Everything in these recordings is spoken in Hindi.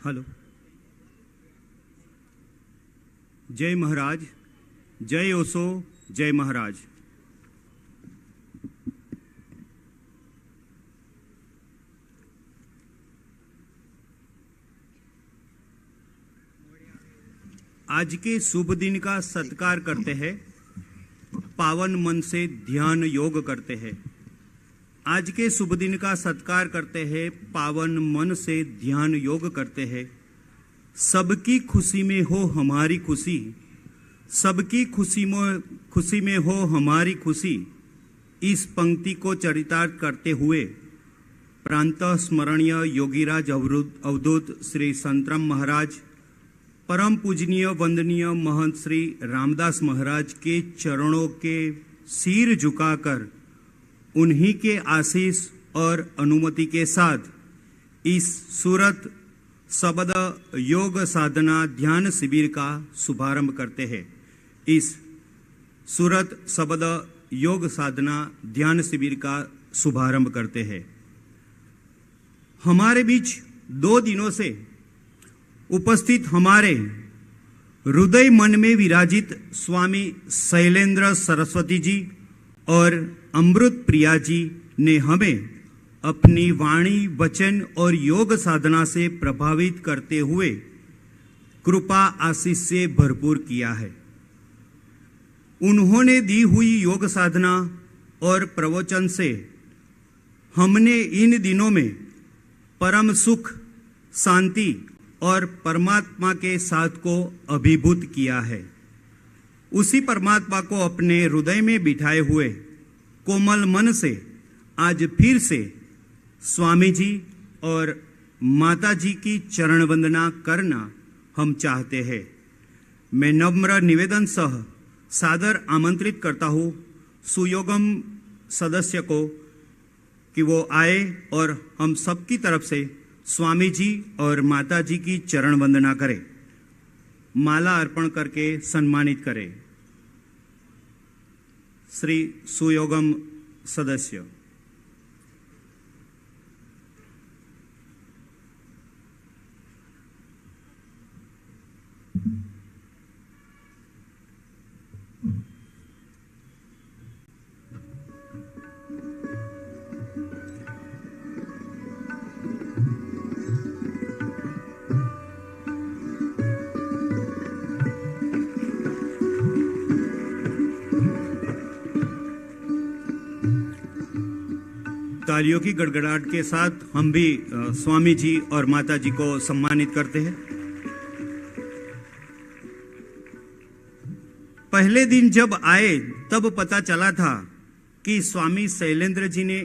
हेलो। जय महाराज, जय ओशो, जय महाराज। आज के शुभ दिन का सत्कार करते हैं, पावन मन से ध्यान योग करते हैं। आज के शुभ दिन का सत्कार करते हैं, पावन मन से ध्यान योग करते हैं। सबकी खुशी में हो हमारी खुशी, सबकी खुशी में हो हमारी खुशी। इस पंक्ति को चरितार्थ करते हुए प्रांत स्मरणीय योगीराज अवधूत श्री संतराम महाराज, परम पूजनीय वंदनीय महंत श्री रामदास महाराज के चरणों के सिर झुकाकर उन्हीं के आशीष और अनुमति के साथ इस सूरत शब्द योग साधना ध्यान शिविर का शुभारंभ करते हैं। इस सूरत शब्द योग साधना ध्यान शिविर का शुभारंभ करते हैं। हमारे बीच 2 दिनों से उपस्थित हमारे हृदय मन में विराजित स्वामी शैलेंद्र सरस्वती जी और अमृत प्रिया जी ने हमें अपनी वाणी, वचन और योग साधना से प्रभावित करते हुए कृपा आशीष से भरपूर किया है। उन्होंने दी हुई योग साधना और प्रवचन से हमने इन दिनों में परम सुख, शांति और परमात्मा के साथ को अभिभूत किया है। उसी परमात्मा को अपने हृदय में बिठाए हुए कोमल मन से आज फिर से स्वामी जी और माता जी की चरण वंदना करना हम चाहते हैं। मैं नम्र निवेदन सह सादर आमंत्रित करता हूँ सुयोगम सदस्य को कि वो आए और हम सबकी तरफ से स्वामी जी और माता जी की चरण वंदना करें, माला अर्पण करके सम्मानित करें। श्री सुयोगम सदस्य। तालियों की गड़गड़ाहट के साथ हम भी स्वामी जी और माता जी को सम्मानित करते हैं। पहले दिन जब आए तब पता चला था कि स्वामी शैलेंद्र जी ने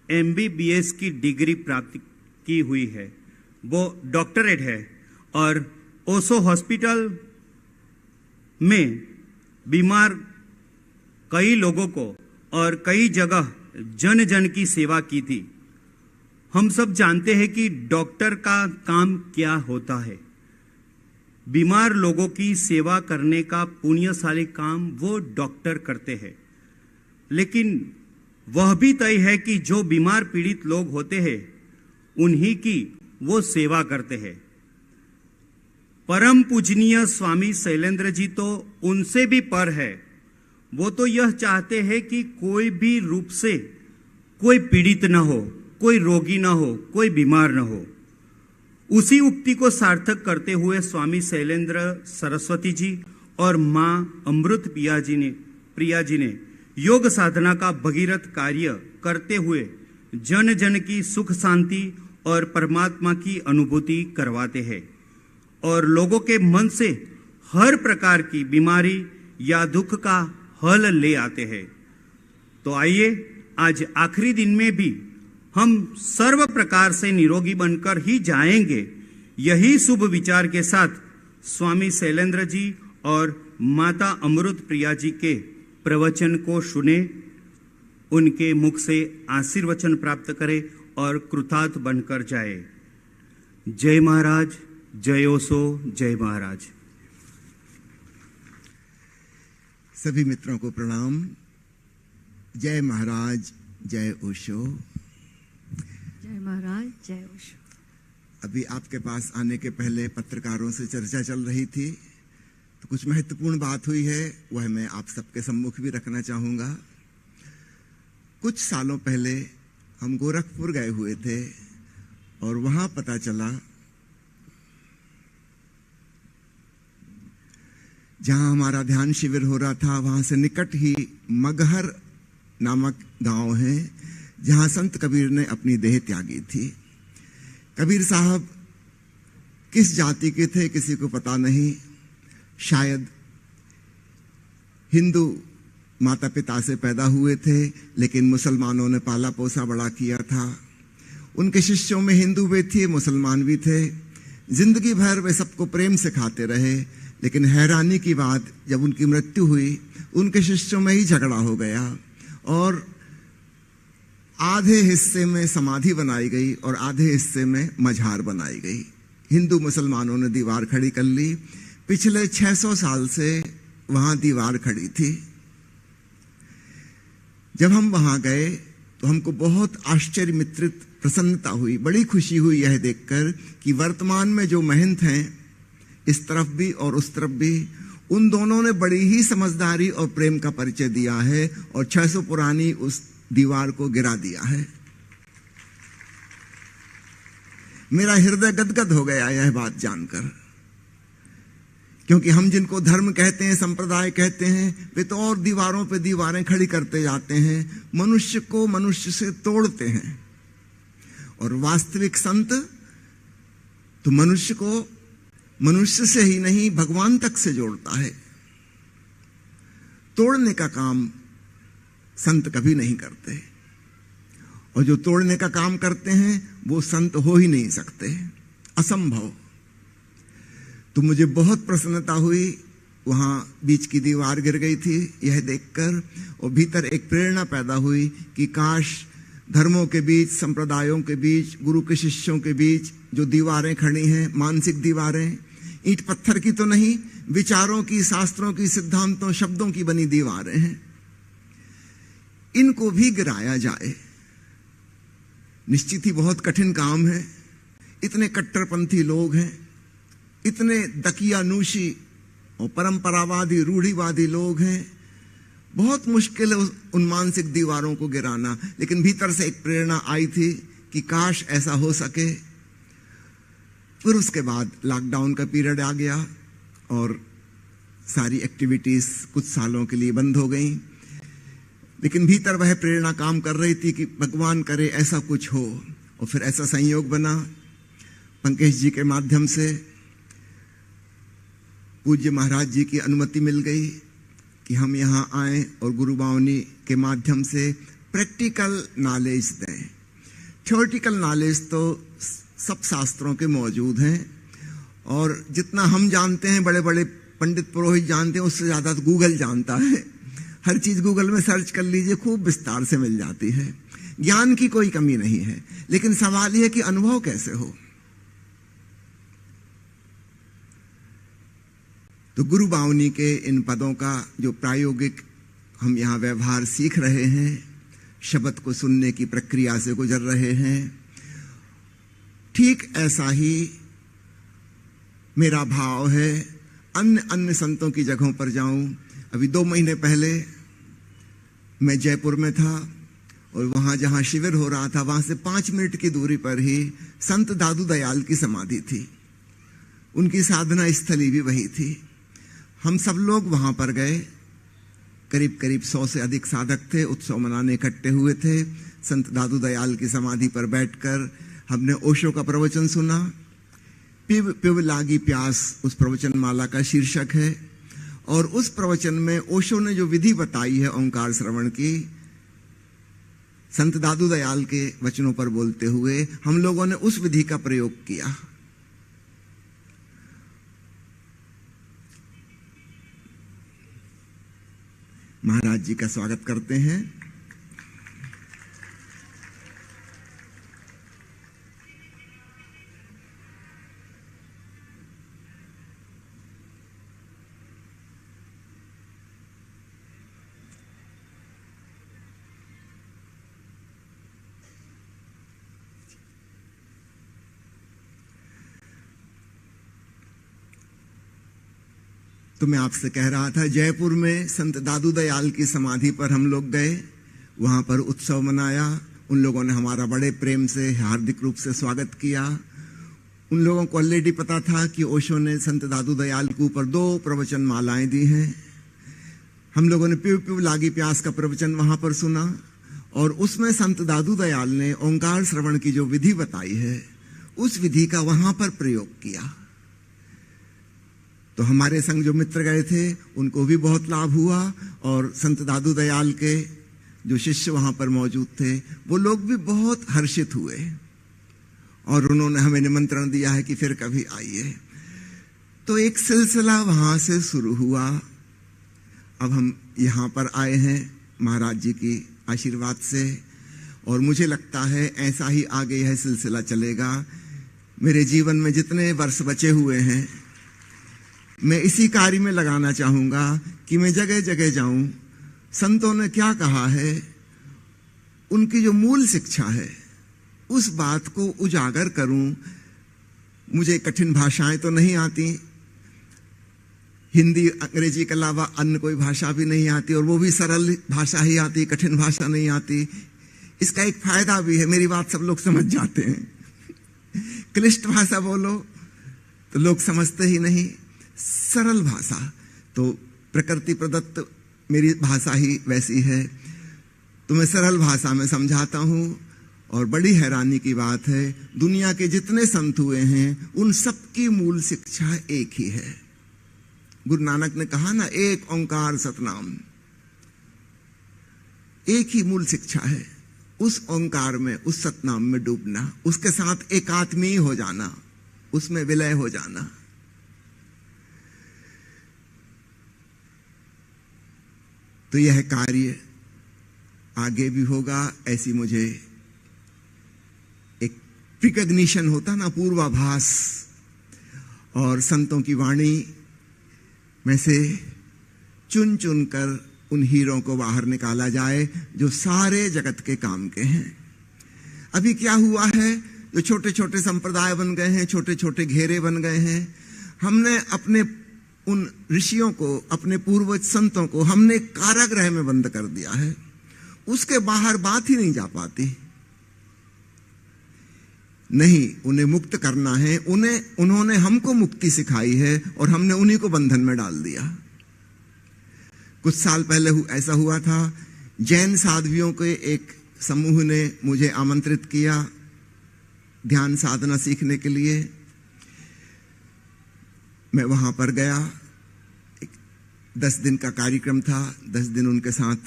MBBS की डिग्री प्राप्त की हुई है, वो डॉक्टरेट है और ओशो हॉस्पिटल में बीमार कई लोगों को और कई जगह जन जन की सेवा की थी। हम सब जानते हैं कि डॉक्टर का काम क्या होता है। बीमार लोगों की सेवा करने का पुण्यशाली काम वो डॉक्टर करते हैं। लेकिन वह भी तय है कि जो बीमार पीड़ित लोग होते हैं उन्हीं की वो सेवा करते हैं। परम पूजनीय स्वामी शैलेंद्र जी तो उनसे भी पर है। वो तो यह चाहते हैं कि कोई भी रूप से कोई पीड़ित न हो, कोई रोगी न हो, कोई बीमार न हो। उसी उक्ति को सार्थक करते हुए स्वामी शैलेंद्र सरस्वती जी और मां अमृत प्रिया जी ने योग साधना का भगीरथ कार्य करते हुए जन जन की सुख शांति और परमात्मा की अनुभूति करवाते हैं और लोगों के मन से हर प्रकार की बीमारी या दुख का हल ले आते हैं। तो आइए आज आखिरी दिन में भी हम सर्व प्रकार से निरोगी बनकर ही जाएंगे, यही शुभ विचार के साथ स्वामी शैलेंद्र जी और माता अमृत प्रिया जी के प्रवचन को सुने, उनके मुख से आशीर्वचन प्राप्त करें और कृतार्थ बनकर जाए। जय महाराज, जय ओशो, जय महाराज। सभी मित्रों को प्रणाम। जय महाराज, जय ओशो। जय महाराज, जय ओशो। अभी आपके पास आने के पहले पत्रकारों से चर्चा चल रही थी, तो कुछ महत्वपूर्ण बात हुई है, वह मैं आप सबके सम्मुख भी रखना चाहूँगा। कुछ सालों पहले हम गोरखपुर गए हुए थे और वहाँ पता चला, जहाँ हमारा ध्यान शिविर हो रहा था, वहाँ से निकट ही मगहर नामक गांव है, जहाँ संत कबीर ने अपनी देह त्यागी थी। कबीर साहब किस जाति के थे किसी को पता नहीं, शायद हिंदू माता पिता से पैदा हुए थे, लेकिन मुसलमानों ने पाला पोसा बड़ा किया था। उनके शिष्यों में हिंदू भी थे, मुसलमान भी थे। जिंदगी भर वे सबको प्रेम से खाते रहे, लेकिन हैरानी की बात, जब उनकी मृत्यु हुई, उनके शिष्यों में ही झगड़ा हो गया और आधे हिस्से में समाधि बनाई गई और आधे हिस्से में मझार बनाई गई। हिंदू मुसलमानों ने दीवार खड़ी कर ली। पिछले 600 साल से वहां दीवार खड़ी थी। जब हम वहां गए तो हमको बहुत आश्चर्य मित्रित प्रसन्नता हुई, बड़ी खुशी हुई यह देखकर कि वर्तमान में जो महंत हैं, इस तरफ भी और उस तरफ भी, उन दोनों ने बड़ी ही समझदारी और प्रेम का परिचय दिया है और 600 पुरानी उस दीवार को गिरा दिया है। मेरा हृदय गदगद हो गया यह बात जानकर, क्योंकि हम जिनको धर्म कहते हैं, संप्रदाय कहते हैं, वे तो और दीवारों पे दीवारें खड़ी करते जाते हैं, मनुष्य को मनुष्य से तोड़ते हैं। और वास्तविक संत तो मनुष्य को मनुष्य से ही नहीं, भगवान तक से जोड़ता है। तोड़ने का काम संत कभी नहीं करते, और जो तोड़ने का काम करते हैं वो संत हो ही नहीं सकते, असंभव। तो मुझे बहुत प्रसन्नता हुई, वहां बीच की दीवार गिर गई थी यह देखकर, और भीतर एक प्रेरणा पैदा हुई कि काश धर्मों के बीच, संप्रदायों के बीच, गुरु के शिष्यों के बीच जो दीवारें खड़ी हैं, मानसिक दीवारें, ईंट पत्थर की तो नहीं, विचारों की, शास्त्रों की, सिद्धांतों, शब्दों की बनी दीवारें हैं, इनको भी गिराया जाए। निश्चित ही बहुत कठिन काम है। इतने कट्टरपंथी लोग हैं, इतने दकियानूशी और परंपरावादी, रूढ़िवादी लोग हैं, बहुत मुश्किल है उन मानसिक दीवारों को गिराना। लेकिन भीतर से एक प्रेरणा आई थी कि काश ऐसा हो सके। फिर उसके बाद लॉकडाउन का पीरियड आ गया और सारी एक्टिविटीज कुछ सालों के लिए बंद हो गई, लेकिन भीतर वह प्रेरणा काम कर रही थी कि भगवान करे ऐसा कुछ हो। और फिर ऐसा संयोग बना, पंकज जी के माध्यम से पूज्य महाराज जी की अनुमति मिल गई कि हम यहाँ आए और गुरु बावनी के माध्यम से प्रैक्टिकल नॉलेज दें। थ्योरेटिकल नॉलेज तो सब शास्त्रों के मौजूद हैं, और जितना हम जानते हैं, बड़े बड़े पंडित पुरोहित जानते हैं, उससे ज़्यादा तो गूगल जानता है। हर चीज़ गूगल में सर्च कर लीजिए, खूब विस्तार से मिल जाती है। ज्ञान की कोई कमी नहीं है, लेकिन सवाल यह कि अनुभव कैसे हो। तो गुरु बावनी के इन पदों का जो प्रायोगिक हम यहाँ व्यवहार सीख रहे हैं, शब्द को सुनने की प्रक्रिया से गुजर रहे हैं, ठीक ऐसा ही मेरा भाव है अन्य अन्य संतों की जगहों पर जाऊं। अभी 2 महीने पहले मैं जयपुर में था, और वहां जहां शिविर हो रहा था, वहां से 5 मिनट की दूरी पर ही संत दादू दयाल की समाधि थी। उनकी साधना स्थली भी वही थी। हम सब लोग वहां पर गए, करीब करीब 100 से अधिक साधक थे, उत्सव मनाने इकट्ठे हुए थे। संत दादू दयाल की समाधि पर बैठकर हमने ओशो का प्रवचन सुना। पिव पिव लागी प्यास उस प्रवचन माला का शीर्षक है, और उस प्रवचन में ओशो ने जो विधि बताई है ओंकार श्रवण की, संत दादू दयाल के वचनों पर बोलते हुए हम लोगों ने उस विधि का प्रयोग किया। महाराज जी का स्वागत करते हैं। तो मैं आपसे कह रहा था, जयपुर में संत दादू दयाल की समाधि पर हम लोग गए, वहां पर उत्सव मनाया। उन लोगों ने हमारा बड़े प्रेम से हार्दिक रूप से स्वागत किया। उन लोगों को ऑलरेडी पता था कि ओशो ने संत दादू दयाल के ऊपर 2 प्रवचन मालाएं दी हैं। हम लोगों ने प्यू प्यू लागी प्यास का प्रवचन वहां पर सुना, और उसमें संत दादू दयाल ने ओंकार श्रवण की जो विधि बताई है, उस विधि का वहां पर प्रयोग किया। तो हमारे संग जो मित्र गए थे उनको भी बहुत लाभ हुआ, और संत दादू दयाल के जो शिष्य वहां पर मौजूद थे वो लोग भी बहुत हर्षित हुए, और उन्होंने हमें निमंत्रण दिया है कि फिर कभी आइए। तो एक सिलसिला वहां से शुरू हुआ। अब हम यहाँ पर आए हैं महाराज जी की आशीर्वाद से, और मुझे लगता है ऐसा ही आगे यह सिलसिला चलेगा। मेरे जीवन में जितने वर्ष बचे हुए हैं, मैं इसी कार्य में लगाना चाहूंगा कि मैं जगह जगह जाऊं, संतों ने क्या कहा है, उनकी जो मूल शिक्षा है उस बात को उजागर करूं। मुझे कठिन भाषाएं तो नहीं आती, हिंदी अंग्रेजी के अलावा अन्य कोई भाषा भी नहीं आती, और वो भी सरल भाषा ही आती, कठिन भाषा नहीं आती। इसका एक फायदा भी है, मेरी बात सब लोग समझ जाते हैं। क्लिष्ट भाषा बोलो तो लोग समझते ही नहीं, सरल भाषा तो प्रकृति प्रदत्त मेरी भाषा ही वैसी है, तो मैं सरल भाषा में समझाता हूं। और बड़ी हैरानी की बात है, दुनिया के जितने संत हुए हैं उन सबकी मूल शिक्षा एक ही है। गुरु नानक ने कहा ना, एक ओंकार सतनाम, एक ही मूल शिक्षा है। उस ओंकार में, उस सतनाम में डूबना, उसके साथ एकात्मीय हो जाना, उसमें विलय हो जाना। तो यह कार्य आगे भी होगा, ऐसी मुझे एक प्रिकग्निशन होता ना, पूर्वाभास। और संतों की वाणी में से चुन चुन कर उन हीरों को बाहर निकाला जाए जो सारे जगत के काम के हैं। अभी क्या हुआ है, जो छोटे छोटे संप्रदाय बन गए हैं, छोटे छोटे घेरे बन गए हैं, हमने अपने उन ऋषियों को, अपने पूर्वज संतों को हमने कारागृह में बंद कर दिया है। उसके बाहर बात ही नहीं जा पाती। नहीं, उन्हें मुक्त करना है, उन्होंने हमको मुक्ति सिखाई है, और हमने उन्हीं को बंधन में डाल दिया। कुछ साल पहले ऐसा हुआ था, जैन साध्वियों के एक समूह ने मुझे आमंत्रित किया ध्यान साधना सीखने के लिए। मैं वहां पर गया, 10 दिन का कार्यक्रम था। 10 दिन उनके साथ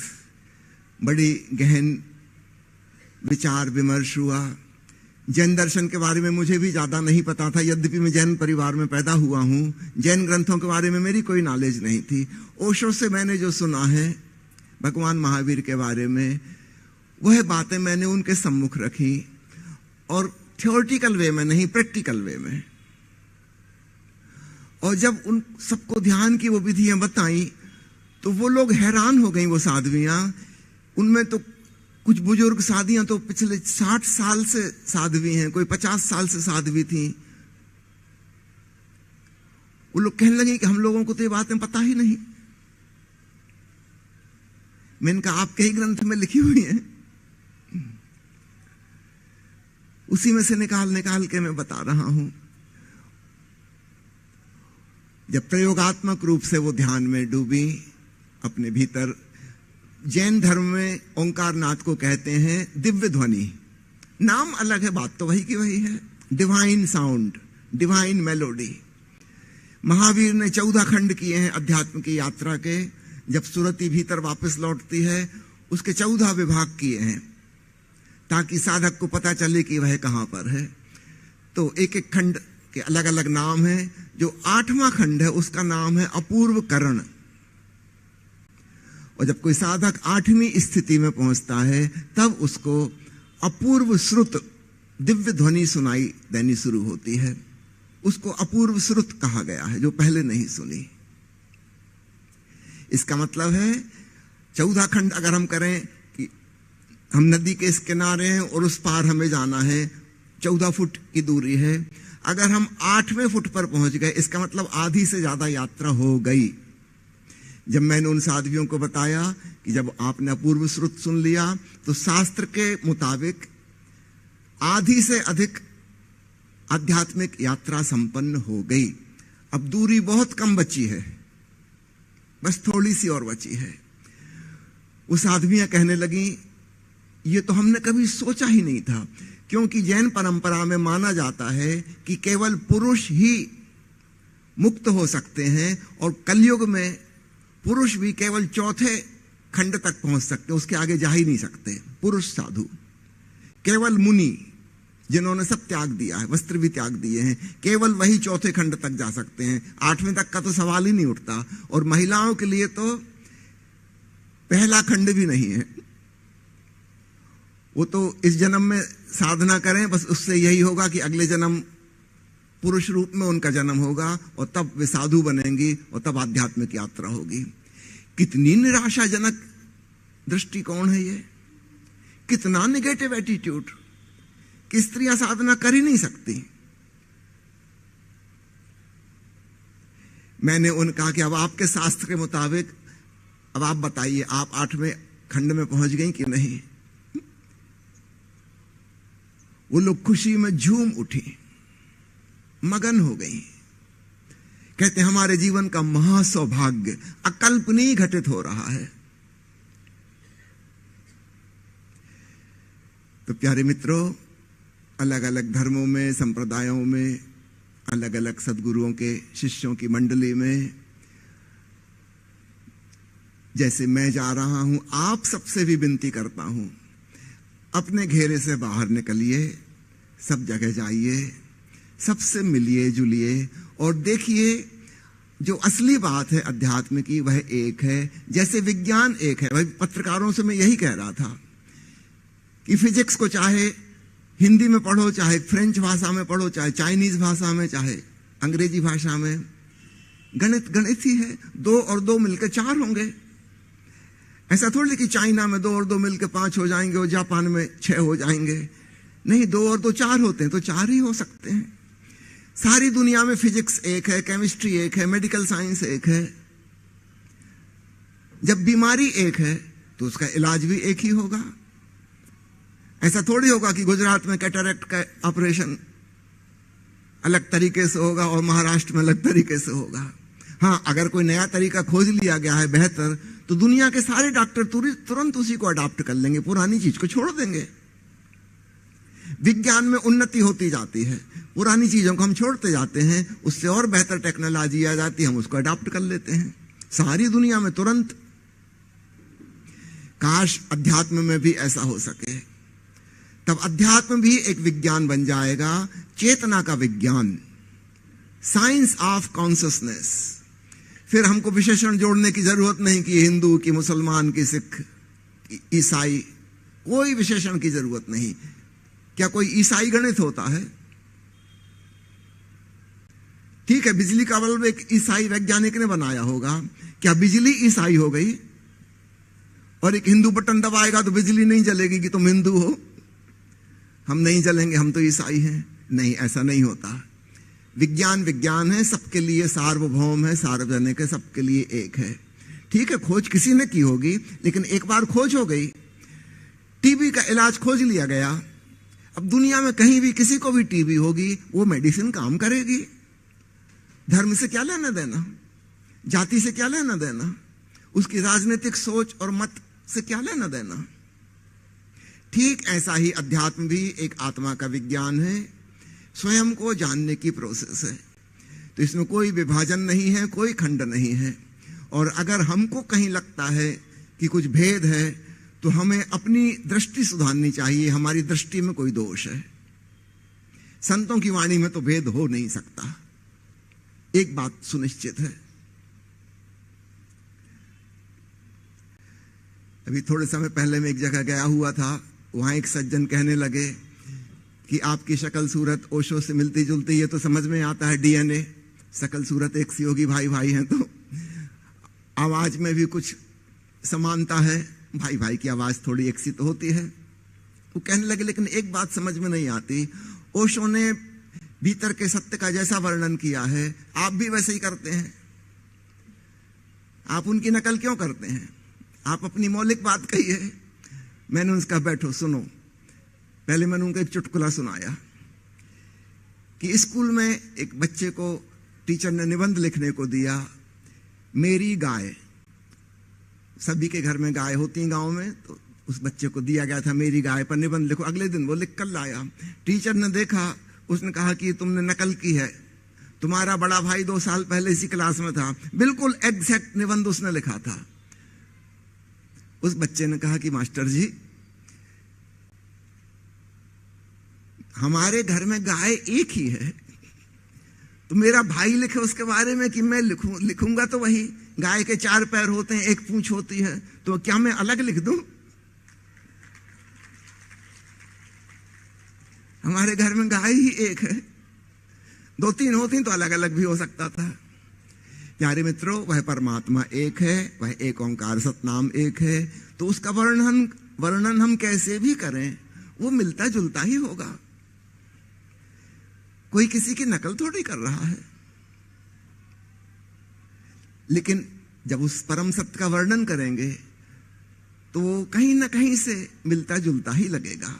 बड़ी गहन विचार विमर्श हुआ। जैन दर्शन के बारे में मुझे भी ज्यादा नहीं पता था, यद्यपि मैं जैन परिवार में पैदा हुआ हूं। जैन ग्रंथों के बारे में मेरी कोई नॉलेज नहीं थी। ओशो से मैंने जो सुना है भगवान महावीर के बारे में, वह बातें मैंने उनके सम्मुख रखी, और थियोरेटिकल वे में नहीं, प्रैक्टिकल वे में। और जब उन सबको ध्यान की वो विधियां बताई तो वो लोग हैरान हो गई, वो साध्वियां। उनमें तो कुछ बुजुर्ग साधियां तो पिछले 60 साल से साध्वी हैं, कोई 50 साल से साध्वी थी। वो लोग कहने लगे कि हम लोगों को तो ये बातें पता ही नहीं। मैंने कहा आपके ही ग्रंथ में लिखी हुई है, उसी में से निकाल निकाल के मैं बता रहा हूं। जब प्रयोगात्मक रूप से वो ध्यान में डूबी अपने भीतर, जैन धर्म में ओंकार नाथ को कहते हैं दिव्य ध्वनि। नाम अलग है, बात तो वही की वही है। Divine sound, divine melody. Mahavir ने 14 खंड किए हैं अध्यात्म की यात्रा के। जब सुरति भीतर वापस लौटती है, उसके 14 विभाग किए हैं, ताकि साधक को पता चले कि वह कहां पर है। तो एक एक खंड के अलग अलग नाम हैं। जो 8वां खंड है उसका नाम है अपूर्व करण। और जब कोई साधक 8वीं स्थिति में पहुंचता है, तब उसको अपूर्व श्रुत दिव्य ध्वनि सुनाई देनी शुरू होती है। उसको अपूर्व श्रुत कहा गया है, जो पहले नहीं सुनी। इसका मतलब है 14 खंड अगर हम करें कि हम नदी के इस किनारे हैं और उस पार हमें जाना है, 14 फुट की दूरी है। अगर हम 8वें फुट पर पहुंच गए, इसका मतलब आधी से ज्यादा यात्रा हो गई। जब मैंने उन साध्वियों को बताया कि जब आपने अपूर्व श्रुत सुन लिया तो शास्त्र के मुताबिक आधी से अधिक आध्यात्मिक यात्रा संपन्न हो गई। अब दूरी बहुत कम बची है, बस थोड़ी सी और बची है। वो साध्वियां कहने लगी, ये तो हमने कभी सोचा ही नहीं था, क्योंकि जैन परंपरा में माना जाता है कि केवल पुरुष ही मुक्त हो सकते हैं और कलयुग में पुरुष भी केवल 4थे खंड तक पहुंच सकते, उसके आगे जा ही नहीं सकते। पुरुष साधु, केवल मुनि जिन्होंने सब त्याग दिया है, वस्त्र भी त्याग दिए हैं, केवल वही 4थे खंड तक जा सकते हैं। 8वें तक का तो सवाल ही नहीं उठता। और महिलाओं के लिए तो पहला खंड भी नहीं है। वो तो इस जन्म में साधना करें, बस उससे यही होगा कि अगले जन्म पुरुष रूप में उनका जन्म होगा और तब वे साधु बनेंगी और तब आध्यात्मिक यात्रा होगी। कितनी निराशाजनक दृष्टिकोण है ये, कितना नेगेटिव एटीट्यूड कि स्त्रियां साधना कर ही नहीं सकती। मैंने उनका कहा कि अब आपके शास्त्र के मुताबिक अब आप बताइए, आप 8वें खंड में पहुंच गई कि नहीं। वो लोग खुशी में झूम उठी, मगन हो गई। कहते हमारे जीवन का महासौभाग्य अकल्पनीय घटित हो रहा है। तो प्यारे मित्रों, अलग अलग धर्मों में, संप्रदायों में, अलग अलग सद्गुरुओं के शिष्यों की मंडली में जैसे मैं जा रहा हूं, आप सबसे भी विनती करता हूं, अपने घेरे से बाहर निकलिए, सब जगह जाइए, सबसे मिलिए जुलिए और देखिए जो असली बात है अध्यात्म की वह एक है, जैसे विज्ञान एक है। भाई पत्रकारों से मैं यही कह रहा था कि फिजिक्स को चाहे हिंदी में पढ़ो, चाहे फ्रेंच भाषा में पढ़ो, चाहे चाइनीज भाषा में, चाहे अंग्रेजी भाषा में, गणित गणित ही है। 2 और 2 मिलकर 4 होंगे। ऐसा थोड़ी कि चाइना में 2 और 2 मिलकर 5 हो जाएंगे और जापान में 6 हो जाएंगे। नहीं, 2 और 2 4 होते हैं तो 4 ही हो सकते हैं। सारी दुनिया में फिजिक्स एक है, केमिस्ट्री एक है, मेडिकल साइंस एक है। जब बीमारी एक है तो उसका इलाज भी एक ही होगा। ऐसा थोड़ी होगा कि गुजरात में कैटरेक्ट का ऑपरेशन अलग तरीके से होगा और महाराष्ट्र में अलग तरीके से होगा। हाँ, अगर कोई नया तरीका खोज लिया गया है बेहतर, तो दुनिया के सारे डॉक्टर तुरंत उसी को अडॉप्ट कर लेंगे, पुरानी चीज को छोड़ देंगे। विज्ञान में उन्नति होती जाती है, पुरानी चीजों को हम छोड़ते जाते हैं, उससे और बेहतर टेक्नोलॉजी आ जाती है, हम उसको अडॉप्ट कर लेते हैं सारी दुनिया में तुरंत। काश अध्यात्म में भी ऐसा हो सके, तब अध्यात्म भी एक विज्ञान बन जाएगा, चेतना का विज्ञान, साइंस ऑफ कॉन्शियसनेस। फिर हमको विशेषण जोड़ने की जरूरत नहीं कि हिंदू, कि मुसलमान, कि सिख, ईसाई, कोई विशेषण की जरूरत नहीं। क्या कोई ईसाई गणित होता है? ठीक है, बिजली का बल्ब एक ईसाई वैज्ञानिक ने बनाया होगा। क्या बिजली ईसाई हो गई? और एक हिंदू बटन दबाएगा तो बिजली नहीं जलेगी कि तुम हिंदू हो, हम नहीं जलेंगे, हम तो ईसाई हैं? नहीं, ऐसा नहीं होता। विज्ञान विज्ञान है, सबके लिए सार्वभौम है, सार्वजनिक है, सबके लिए एक है। ठीक है, खोज किसी ने की होगी, लेकिन एक बार खोज हो गई, टीबी का इलाज खोज लिया गया, अब दुनिया में कहीं भी किसी को भी टीबी होगी, वो मेडिसिन काम करेगी। धर्म से क्या लेना देना, जाति से क्या लेना देना, उसकी राजनीतिक सोच और मत से क्या लेना देना। ठीक ऐसा ही अध्यात्म भी एक आत्मा का विज्ञान है, स्वयं को जानने की प्रोसेस है। तो इसमें कोई विभाजन नहीं है, कोई खंड नहीं है। और अगर हमको कहीं लगता है कि कुछ भेद है तो हमें अपनी दृष्टि सुधारनी चाहिए, हमारी दृष्टि में कोई दोष है। संतों की वाणी में तो भेद हो नहीं सकता, एक बात सुनिश्चित है। अभी थोड़े समय पहले मैं एक जगह गया हुआ था, वहां एक सज्जन कहने लगे कि आपकी शक्ल सूरत ओशो से मिलती जुलती, ये तो समझ में आता है, डीएनए, शक्ल सूरत एक सी होगी, भाई भाई हैं, तो आवाज में भी कुछ समानता है, भाई भाई की आवाज थोड़ी एक सी तो होती है। वो कहने लगे लेकिन एक बात समझ में नहीं आती, ओशो ने भीतर के सत्य का जैसा वर्णन किया है, आप भी वैसे ही करते हैं। आप उनकी नकल क्यों करते हैं? आप अपनी मौलिक बात कहिए। मैंने उसका बैठो सुनो। पहले मैंने उनको एक चुटकुला सुनाया कि स्कूल में एक बच्चे को टीचर ने निबंध लिखने को दिया, मेरी गाय। सभी के घर में गाय होती हैं गांव में, तो उस बच्चे को दिया गया था मेरी गाय पर निबंध लिखो। अगले दिन वो लिख कर लाया। टीचर ने देखा, उसने कहा कि तुमने नकल की है, तुम्हारा बड़ा भाई 2 साल पहले इसी क्लास में था, बिल्कुल एग्जैक्ट निबंध उसने लिखा था। उस बच्चे ने कहा कि मास्टर जी, हमारे घर में गाय एक ही है, तो मेरा भाई लिखे उसके बारे में कि मैं लिखूंगा तो वही। गाय के 4 पैर होते हैं, 1 पूंछ होती है, तो क्या मैं अलग लिख दूं? हमारे घर में गाय ही एक है, 2-3 होती तो अलग अलग भी हो सकता था। प्यारे मित्रों, वह परमात्मा एक है, वह एक ओंकार सतनाम एक है, तो उसका वर्णन हम कैसे भी करें वो मिलता जुलता ही होगा। कोई किसी की नकल थोड़ी कर रहा है। लेकिन जब उस परम सत्य का वर्णन करेंगे तो वो कहीं ना कहीं से मिलता जुलता ही लगेगा।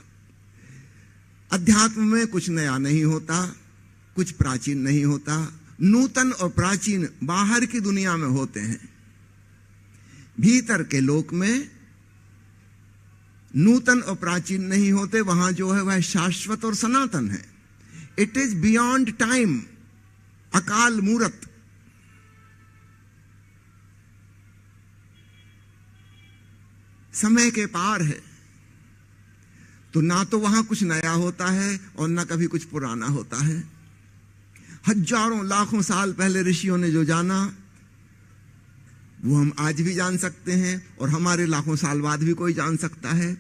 अध्यात्म में कुछ नया नहीं होता, कुछ प्राचीन नहीं होता। नूतन और प्राचीन बाहर की दुनिया में होते हैं, भीतर के लोक में नूतन और प्राचीन नहीं होते। वहां जो है वह शाश्वत और सनातन है। इट इज बियॉन्ड टाइम, अकाल मूर्त। समय के पार है। तो ना तो वहां कुछ नया होता है और ना कभी कुछ पुराना होता है। हजारों लाखों साल पहले ऋषियों ने जो जाना वो हम आज भी जान सकते हैं, और हमारे लाखों साल बाद भी कोई जान सकता है।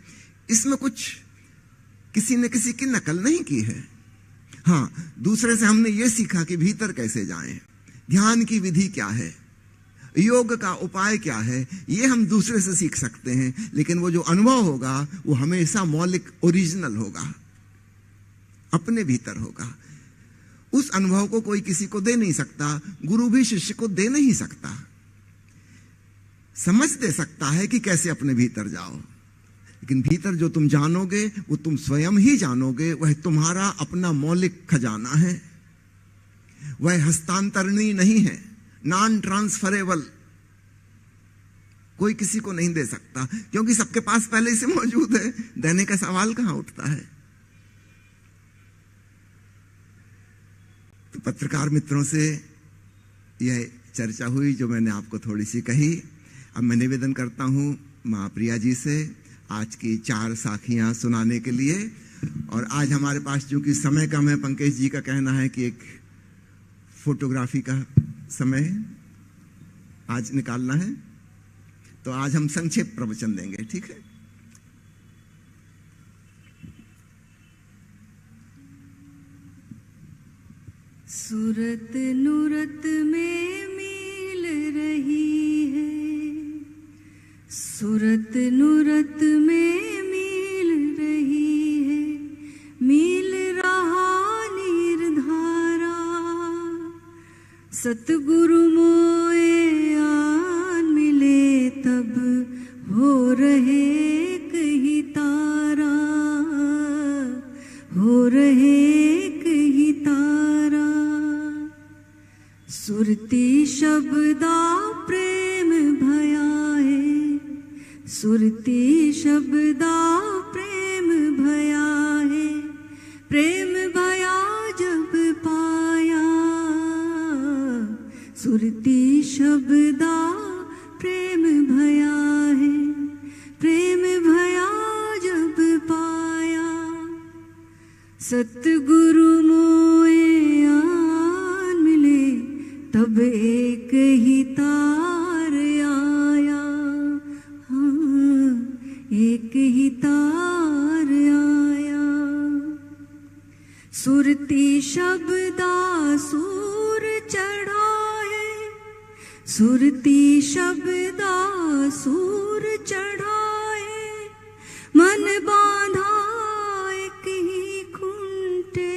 इसमें कुछ किसी ने किसी की नकल नहीं की है। हाँ, दूसरे से हमने ये सीखा कि भीतर कैसे जाएं, ध्यान की विधि क्या है, योग का उपाय क्या है, ये हम दूसरे से सीख सकते हैं। लेकिन वो जो अनुभव होगा वो हमेशा मौलिक ओरिजिनल होगा, अपने भीतर होगा। उस अनुभव को कोई किसी को दे नहीं सकता, गुरु भी शिष्य को दे नहीं सकता। समझ दे सकता है कि कैसे अपने भीतर जाओ, लेकिन भीतर जो तुम जानोगे वो तुम स्वयं ही जानोगे। वह तुम्हारा अपना मौलिक खजाना है, वह हस्तांतरणीय नहीं है, नॉन ट्रांसफरेबल। कोई किसी को नहीं दे सकता, क्योंकि सबके पास पहले से मौजूद है। देने का सवाल कहां उठता है? तो पत्रकार मित्रों से यह चर्चा हुई जो मैंने आपको थोड़ी सी कही। अब मैं निवेदन करता हूं मां प्रिया जी से आज की 4 साखियां सुनाने के लिए। और आज हमारे पास चूंकि समय कम है, पंकज जी का कहना है कि एक फोटोग्राफी का समय आज निकालना है, तो आज हम संक्षेप प्रवचन देंगे, ठीक है? सूरत नूरत में मिल रही है, सूरत नूरत में मिल रही है, मिल रहा निर्धारा। सतगुरु मोए आन मिले तब हो रहे कहीं तारा, हो रहे कहीं तारा। सुरती शब्दा प्रेम भया है, सुरती शब्दा प्रेम भया है, प्रेम भया जब पाया। सुरती शब्दा प्रेम भया है, प्रेम भया जब पाया। सतगुरु मोए आन मिले तब एक ही तार आया, हाँ एक ही तार आया। सुरती शब्दा सूर चढ़ा है, सुरती शब्दा सूर चढ़ा है, मन बांधा एक ही खूंटे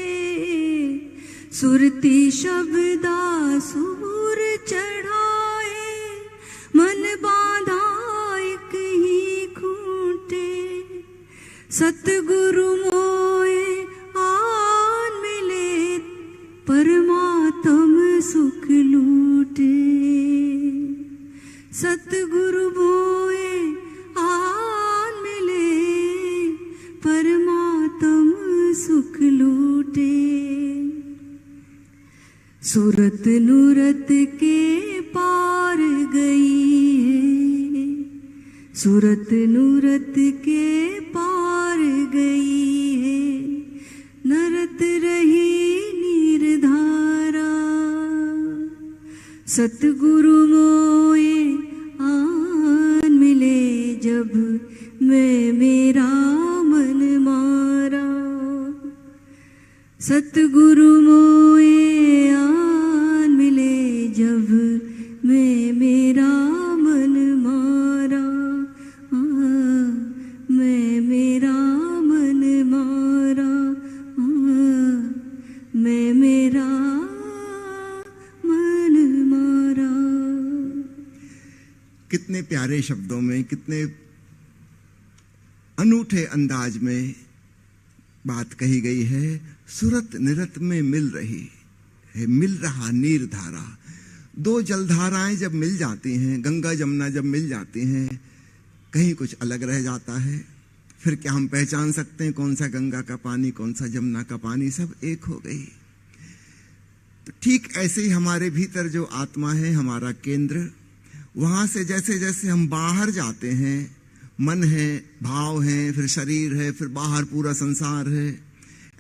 सुरती शब्दा सूर चढ़ाए, मन बांधा एक ही खूंटे, सतगुरु मोए आन मिले, परमात्म सुख लूटे। सतगुरु मोए आन मिले, परमात्म सुख लूटे। सूरत नूरत के पार गई है, सूरत नूरत के पार गई है, नरत रही नीरधारा। सतगुरु मोए आन मिले, जब मैं मेरा मन मारा। सतगुरु मोए आन मिले, जब मैं मेरा मन मारा। मैं मेरा मन मारा, मैं मेरा मन मारा। कितने प्यारे शब्दों में, कितने अनूठे अंदाज में बात कही गई है। सुरत निरत में मिल रही है, मिल रहा नीर धारा। दो जलधाराएं जब मिल जाती हैं, गंगा जमुना जब मिल जाती हैं, कहीं कुछ अलग रह जाता है। फिर क्या हम पहचान सकते हैं कौन सा गंगा का पानी, कौन सा जमुना का पानी? सब एक हो गई। तो ठीक ऐसे ही हमारे भीतर जो आत्मा है, हमारा केंद्र, वहां से जैसे जैसे हम बाहर जाते हैं, मन है, भाव है, फिर शरीर है, फिर बाहर पूरा संसार है।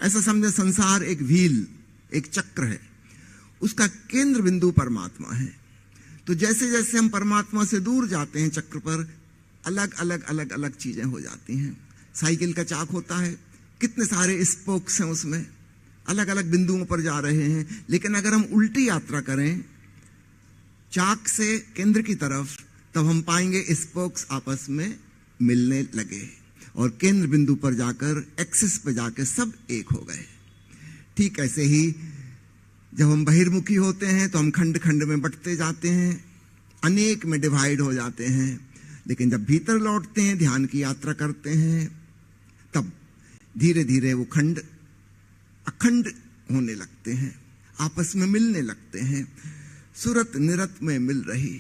ऐसा समझे संसार एक व्हील, एक चक्र है, उसका केंद्र बिंदु परमात्मा है। तो जैसे जैसे हम परमात्मा से दूर जाते हैं, चक्र पर अलग अलग अलग अलग चीजें हो जाती हैं। साइकिल का चाक होता है, कितने सारे स्पोक्स हैं उसमें, अलग अलग बिंदुओं पर जा रहे हैं। लेकिन अगर हम उल्टी यात्रा करें चाक से केंद्र की तरफ, तब हम पाएंगे स्पोक्स आपस में मिलने लगे और केंद्र बिंदु पर जाकर, एक्सिस पर जाकर सब एक हो गए। ठीक ऐसे ही जब हम बहिर्मुखी होते हैं तो हम खंड खंड में बंटते जाते हैं, अनेक में डिवाइड हो जाते हैं। लेकिन जब भीतर लौटते हैं, ध्यान की यात्रा करते हैं, तब धीरे धीरे वो खंड अखंड होने लगते हैं, आपस में मिलने लगते हैं। सुरत निरत में मिल रही,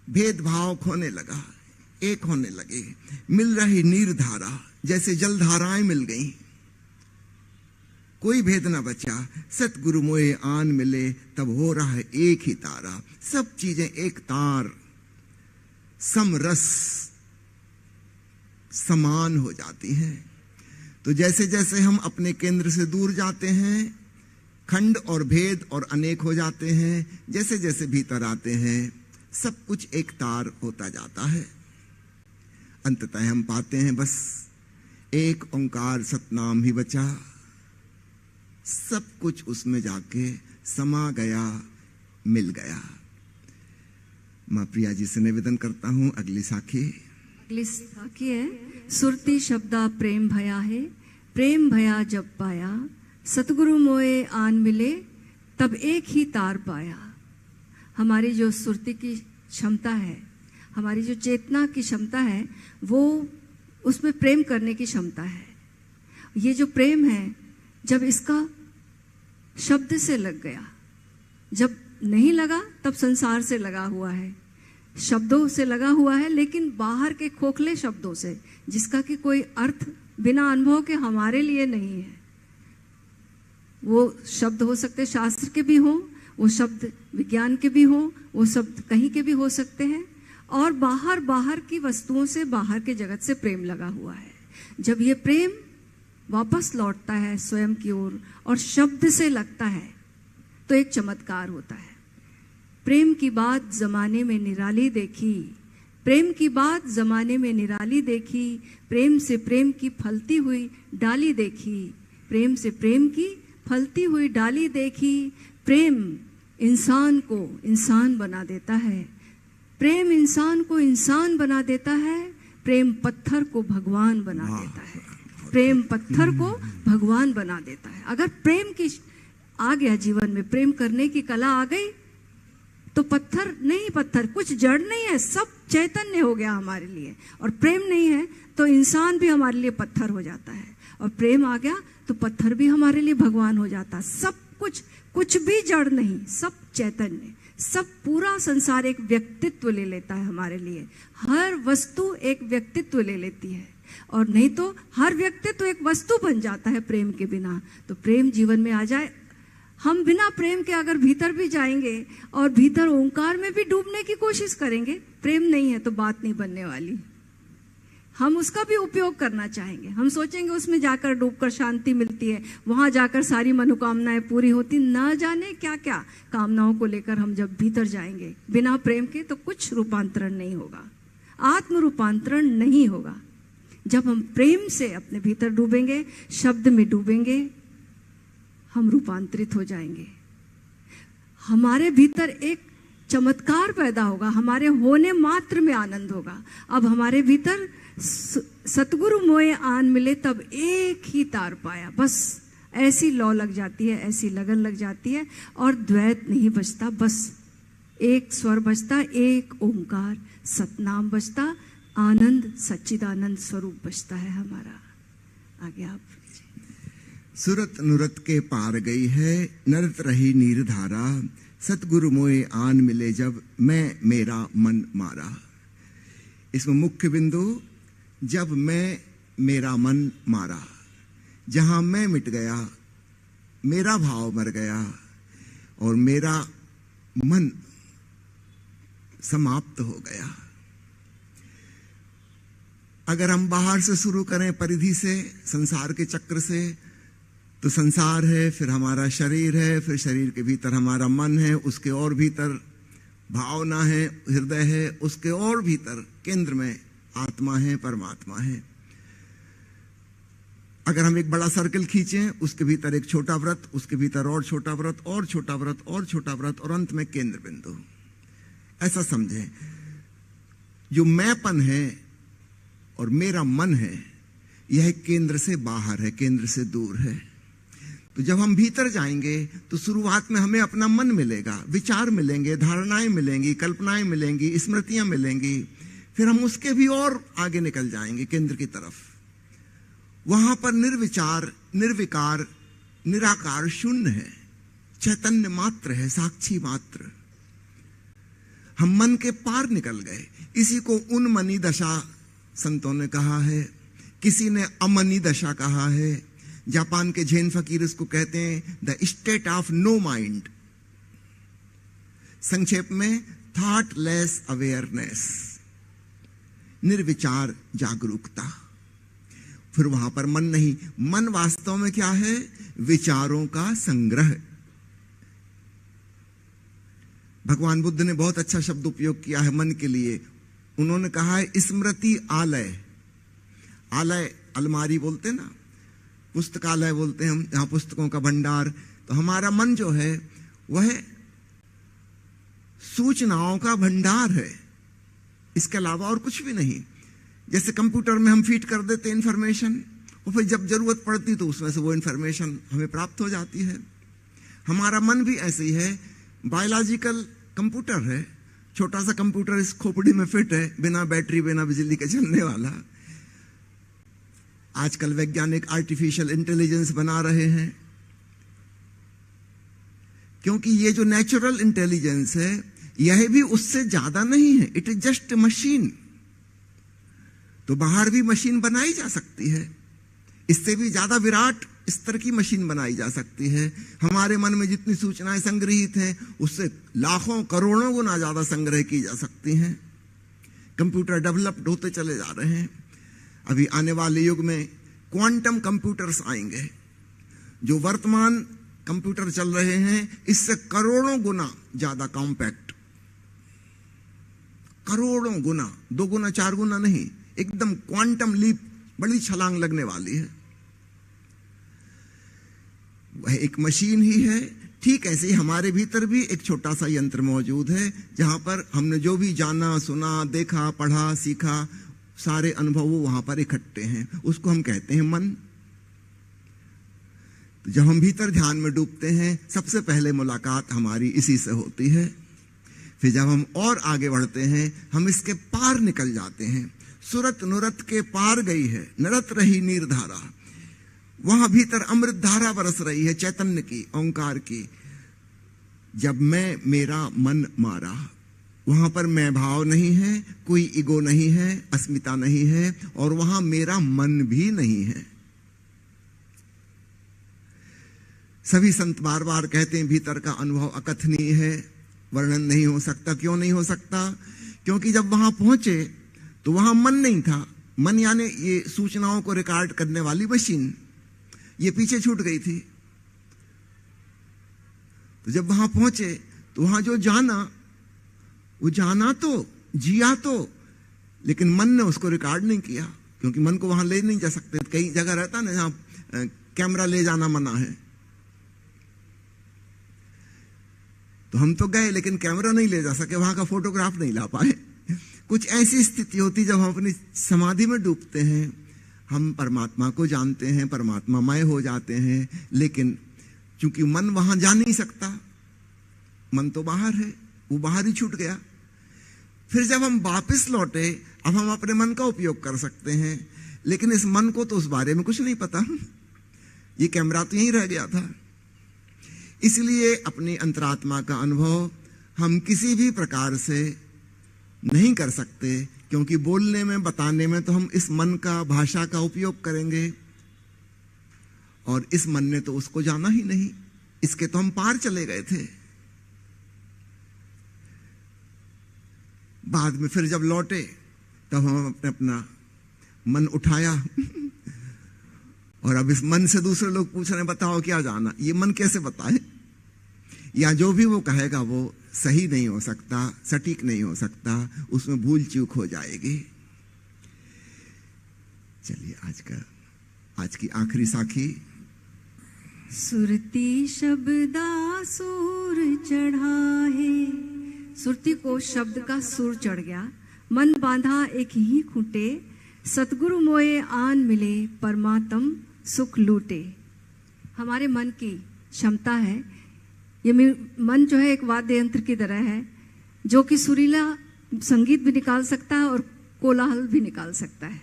भेदभाव खोने लगा, एक होने लगे, मिल रही नीर धारा, जैसे जलधाराएं मिल गईं, कोई भेद न बचा। सतगुरु मोए आन मिले, तब हो रहा है एक ही तारा। सब चीजें एक तार, समरस समान हो जाती हैं। तो जैसे जैसे हम अपने केंद्र से दूर जाते हैं, खंड और भेद और अनेक हो जाते हैं। जैसे जैसे भीतर आते हैं, सब कुछ एक तार होता जाता है। अंततः हम पाते हैं बस एक ओंकार सतनाम ही बचा, सब कुछ उसमें जाके समा गया, मिल गया। मां प्रिया जी से निवेदन करता हूं अगली साखी। अगली साखी है, सुरती शब्दा प्रेम भया है, प्रेम भया जब पाया, सतगुरु मोए आन मिले, तब एक ही तार पाया। हमारी जो सुरती की क्षमता है, हमारी जो चेतना की क्षमता है, वो उसमें प्रेम करने की क्षमता है। ये जो प्रेम है, जब इसका शब्द से लग गया, जब नहीं लगा तब संसार से लगा हुआ है, शब्दों से लगा हुआ है, लेकिन बाहर के खोखले शब्दों से, जिसका कि कोई अर्थ बिना अनुभव के हमारे लिए नहीं है। वो शब्द हो सकते शास्त्र के भी हों, वो शब्द विज्ञान के भी हों, वो शब्द कहीं के भी हो सकते हैं, और बाहर की वस्तुओं से, बाहर के जगत से प्रेम लगा हुआ है। जब ये प्रेम वापस लौटता है स्वयं की ओर और शब्द से लगता है, तो एक चमत्कार होता है। प्रेम की बात जमाने में निराली देखी, प्रेम की बात जमाने में निराली देखी, प्रेम से प्रेम की फलती हुई डाली देखी, प्रेम से प्रेम की फलती हुई डाली देखी। प्रेम इंसान को इंसान बना देता है, प्रेम इंसान को इंसान बना देता है, प्रेम पत्थर को भगवान बना देता है। प्रेम पत्थर को भगवान बना देता है। अगर प्रेम की आ गया जीवन में, प्रेम करने की कला आ गई, तो पत्थर नहीं, पत्थर कुछ जड़ नहीं है, सब चैतन्य हो गया हमारे लिए। और प्रेम नहीं है तो इंसान भी हमारे लिए पत्थर हो जाता है, और प्रेम आ गया तो पत्थर भी हमारे लिए भगवान हो जाता है। सब कुछ, कुछ भी जड़ नहीं, सब चैतन्य, सब पूरा संसार एक व्यक्तित्व ले लेता है हमारे लिए। हर वस्तु एक व्यक्तित्व ले लेती है, और नहीं तो हर व्यक्तित्व एक वस्तु बन जाता है प्रेम के बिना। तो प्रेम जीवन में आ जाए। हम बिना प्रेम के अगर भीतर भी जाएंगे और भीतर ओंकार में भी डूबने की कोशिश करेंगे, प्रेम नहीं है तो बात नहीं बनने वाली। हम उसका भी उपयोग करना चाहेंगे, हम सोचेंगे उसमें जाकर डूबकर शांति मिलती है, वहां जाकर सारी मनोकामनाएं पूरी होती, ना जाने क्या क्या कामनाओं को लेकर हम जब भीतर जाएंगे बिना प्रेम के, तो कुछ रूपांतरण नहीं होगा, आत्म रूपांतरण नहीं होगा। जब हम प्रेम से अपने भीतर डूबेंगे, शब्द में डूबेंगे, हम रूपांतरित हो जाएंगे। हमारे भीतर एक चमत्कार पैदा होगा, हमारे होने मात्र में आनंद होगा। अब हमारे भीतर सतगुरु मोए आन मिले तब एक ही तार पाया, बस ऐसी लौ लग जाती है, ऐसी लगन लग जाती है, और द्वैत नहीं बचता, बस एक स्वर बचता, एक ओंकार सतनाम बचता, आनंद सच्चिदानंद स्वरूप बचता है हमारा। आगे आप। सुरत नुरत के पार गई है, नरत रही नीर धारा, सतगुरु मोए आन मिले जब मैं मेरा मन मारा। इसमें मुख्य बिंदु, जब मैं मेरा मन मारा, जहां मैं मिट गया, मेरा भाव मर गया और मेरा मन समाप्त हो गया। अगर हम बाहर से शुरू करें, परिधि से, संसार के चक्र से, तो संसार है, फिर हमारा शरीर है, फिर शरीर के भीतर हमारा मन है, उसके और भीतर भावना है, हृदय है, उसके और भीतर केंद्र में आत्मा है, परमात्मा है। अगर हम एक बड़ा सर्कल खींचें, उसके भीतर एक छोटा व्रत, उसके भीतर और छोटा व्रत, और छोटा व्रत, और छोटा व्रत, और अंत में केंद्र बिंदु। ऐसा समझें, जो मैंपन है और मेरा मन है, यह केंद्र से बाहर है, केंद्र से दूर है। तो जब हम भीतर जाएंगे तो शुरुआत में हमें अपना मन मिलेगा, विचार मिलेंगे, धारणाएं मिलेंगी, कल्पनाएं मिलेंगी, स्मृतियां मिलेंगी, फिर हम उसके भी और आगे निकल जाएंगे केंद्र की तरफ। वहां पर निर्विचार, निर्विकार, निराकार, शून्य है, चैतन्य मात्र है, साक्षी मात्र। हम मन के पार निकल गए। इसी को उन्मनी दशा संतों ने कहा है, किसी ने अमनी दशा कहा है। जापान के जैन फकीर इसको कहते हैं the state of no mind, संक्षेप में थॉटलेस अवेयरनेस, निर्विचार जागरूकता। फिर वहां पर मन नहीं, मन वास्तव में क्या है? विचारों का संग्रह। भगवान बुद्ध ने बहुत अच्छा शब्द उपयोग किया है मन के लिए। उन्होंने कहा है स्मृति आलय। आलय अलमारी बोलते ना, पुस्तकालय बोलते हैं हम, यहां पुस्तकों का भंडार। तो हमारा मन जो है वह सूचनाओं का भंडार है, इसके अलावा और कुछ भी नहीं। जैसे कंप्यूटर में हम फीड कर देते इंफॉर्मेशन, और फिर जब जरूरत पड़ती तो उसमें से वो इंफॉर्मेशन हमें प्राप्त हो जाती है। हमारा मन भी ऐसे ही है, बायोलॉजिकल कंप्यूटर है, छोटा सा कंप्यूटर इस खोपड़ी में फिट है, बिना बैटरी, बिना बिजली के चलने वाला। आजकल वैज्ञानिक आर्टिफिशियल इंटेलिजेंस बना रहे हैं, क्योंकि ये जो नेचुरल इंटेलिजेंस है यह भी उससे ज्यादा नहीं है, इट इज जस्ट मशीन। तो बाहर भी मशीन बनाई जा सकती है, इससे भी ज्यादा विराट स्तर की मशीन बनाई जा सकती है। हमारे मन में जितनी सूचनाएं संग्रहित हैं उससे लाखों करोड़ों गुना ज्यादा संग्रह की जा सकती हैं। कंप्यूटर डेवलप्ड होते चले जा रहे हैं। अभी आने वाले युग में क्वांटम कंप्यूटर्स आएंगे। जो वर्तमान कंप्यूटर चल रहे हैं इससे करोड़ों गुना ज्यादा कॉम्पैक्ट, करोड़ों गुना, 2 गुना 4 गुना नहीं, एकदम क्वांटम लीप, बड़ी छलांग लगने वाली है। वह एक मशीन ही है। ठीक ऐसे ही हमारे भीतर भी एक छोटा सा यंत्र मौजूद है, जहां पर हमने जो भी जाना, सुना, देखा, पढ़ा, सीखा, सारे अनुभव वो वहां पर इकट्ठे हैं, उसको हम कहते हैं मन। तो जब हम भीतर ध्यान में डूबते हैं, सबसे पहले मुलाकात हमारी इसी से होती है। फिर जब हम और आगे बढ़ते हैं, हम इसके पार निकल जाते हैं। सुरत नुरत के पार गई है, नरत रही नीर धारा। वहां भीतर अमृत धारा बरस रही है, चैतन्य की, ओंकार की। जब मैं मेरा मन मारा, वहां पर मैं भाव नहीं है, कोई ईगो नहीं है, अस्मिता नहीं है, और वहां मेरा मन भी नहीं है। सभी संत बार बार कहते हैं भीतर का अनुभव अकथनीय है, वर्णन नहीं हो सकता। क्यों नहीं हो सकता? क्योंकि जब वहां पहुंचे तो वहां मन नहीं था। मन यानी ये सूचनाओं को रिकॉर्ड करने वाली मशीन, ये पीछे छूट गई थी। तो जब वहां पहुंचे तो वहां जो जाना, वो जाना तो, जिया तो, लेकिन मन ने उसको रिकॉर्ड नहीं किया, क्योंकि मन को वहां ले नहीं जा सकते। कई जगह रहता ना जहां कैमरा ले जाना मना है, तो हम तो गए लेकिन कैमरा नहीं ले जा सके, वहां का फोटोग्राफ नहीं ला पाए। कुछ ऐसी स्थिति होती जब हम अपनी समाधि में डूबते हैं, हम परमात्मा को जानते हैं, परमात्मामय हो जाते हैं, लेकिन चूंकि मन वहां जा नहीं सकता, मन तो बाहर है, वो बाहर ही छूट गया। फिर जब हम वापस लौटे, अब हम अपने मन का उपयोग कर सकते हैं, लेकिन इस मन को तो उस बारे में कुछ नहीं पता, ये कैमरा तो यहीं रह गया था। इसलिए अपनी अंतरात्मा का अनुभव हम किसी भी प्रकार से नहीं कर सकते, क्योंकि बोलने में, बताने में तो हम इस मन का, भाषा का उपयोग करेंगे, और इस मन ने तो उसको जाना ही नहीं, इसके तो हम पार चले गए थे। बाद में फिर जब लौटे तब हम अपना मन उठाया और अब इस मन से दूसरे लोग पूछ रहे हैं बताओ क्या जाना। ये मन कैसे बताए? या जो भी वो कहेगा वो सही नहीं हो सकता, सटीक नहीं हो सकता, उसमें भूल चूक हो जाएगी। चलिए आज की आखिरी साखी। सुरती शब्दा सूर चढ़ा है। सुरती को शब्द का सूर चढ़ गया, मन बांधा एक ही खूंटे, सतगुरु मोए आन मिले, परमात्म सुख लूटे। हमारे मन की क्षमता है, ये मन जो है एक वाद्य यंत्र की तरह है, जो कि सुरीला संगीत भी निकाल सकता है और कोलाहल भी निकाल सकता है।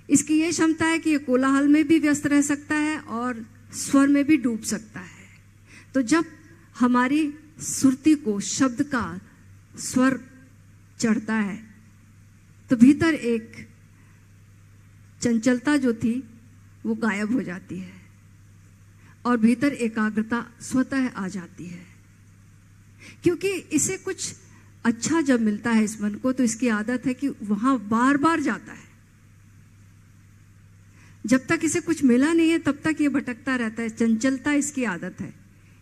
इसकी ये क्षमता है कि ये कोलाहल में भी व्यस्त रह सकता है और स्वर में भी डूब सकता है। तो जब हमारी सुरती को शब्द का स्वर चढ़ता है तो भीतर एक चंचलता जो थी वो गायब हो जाती है और भीतर एकाग्रता स्वतः आ जाती है। क्योंकि इसे कुछ अच्छा जब मिलता है इस मन को, तो इसकी आदत है कि वहां बार बार जाता है। जब तक इसे कुछ मिला नहीं है तब तक ये भटकता रहता है, चंचलता इसकी आदत है।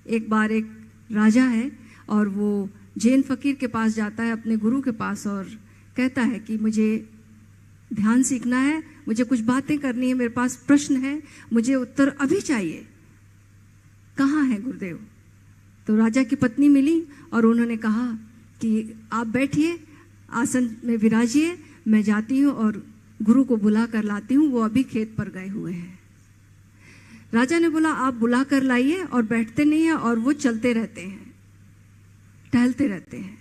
एक बार एक राजा है और वो जैन फकीर के पास जाता है, अपने गुरु के पास, और कहता है कि मुझे ध्यान सीखना है, मुझे कुछ बातें करनी है, मेरे पास प्रश्न है, मुझे उत्तर अभी चाहिए। कहाँ है गुरुदेव? तो राजा की पत्नी मिली और उन्होंने कहा कि आप बैठिए, आसन में विराजिए, मैं जाती हूँ और गुरु को बुला कर लाती हूँ, वो अभी खेत पर गए हुए हैं। राजा ने बोला आप बुला कर लाइए, और बैठते नहीं है और वो चलते रहते हैं, टहलते रहते हैं।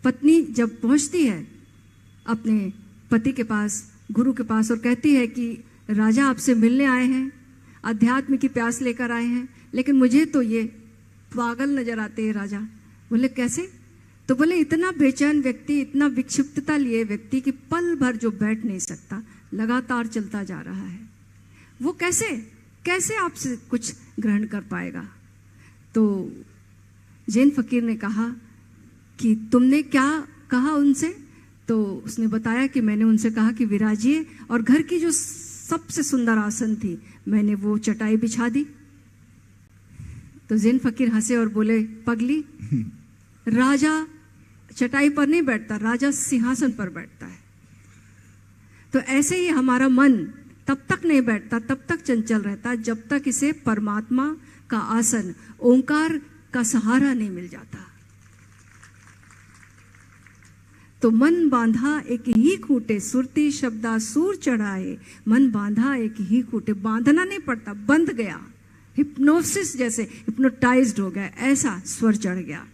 पत्नी जब पहुंचती है अपने पति के पास, गुरु के पास, और कहती है कि राजा आपसे मिलने आए हैं, अध्यात्म की प्यास लेकर आए हैं, लेकिन मुझे तो ये पागल नजर आते हैं। राजा बोले कैसे? तो बोले इतना बेचैन व्यक्ति, इतना विक्षिप्तता लिए व्यक्ति कि पल भर जो बैठ नहीं सकता, लगातार चलता जा रहा है, वो कैसे आपसे कुछ ग्रहण कर पाएगा? तो जैन फकीर ने कहा कि तुमने क्या कहा उनसे? तो उसने बताया कि मैंने उनसे कहा कि विराजिए, और घर की जो सबसे सुंदर आसन थी मैंने वो चटाई बिछा दी। तो जैन फकीर हंसे और बोले पगली, राजा चटाई पर नहीं बैठता, राजा सिंहासन पर बैठता है। तो ऐसे ही हमारा मन तब तक नहीं बैठता, तब तक चंचल रहता जब तक इसे परमात्मा का आसन, ओंकार का सहारा नहीं मिल जाता। तो मन बांधा एक ही खूंटे, सुरती शब्दा सूर चढ़ाए, मन बांधा एक ही खूंटे। बांधना नहीं पड़ता, बंध गया, हिप्नोसिस जैसे हिप्नोटाइज्ड हो गया, ऐसा स्वर चढ़ गया।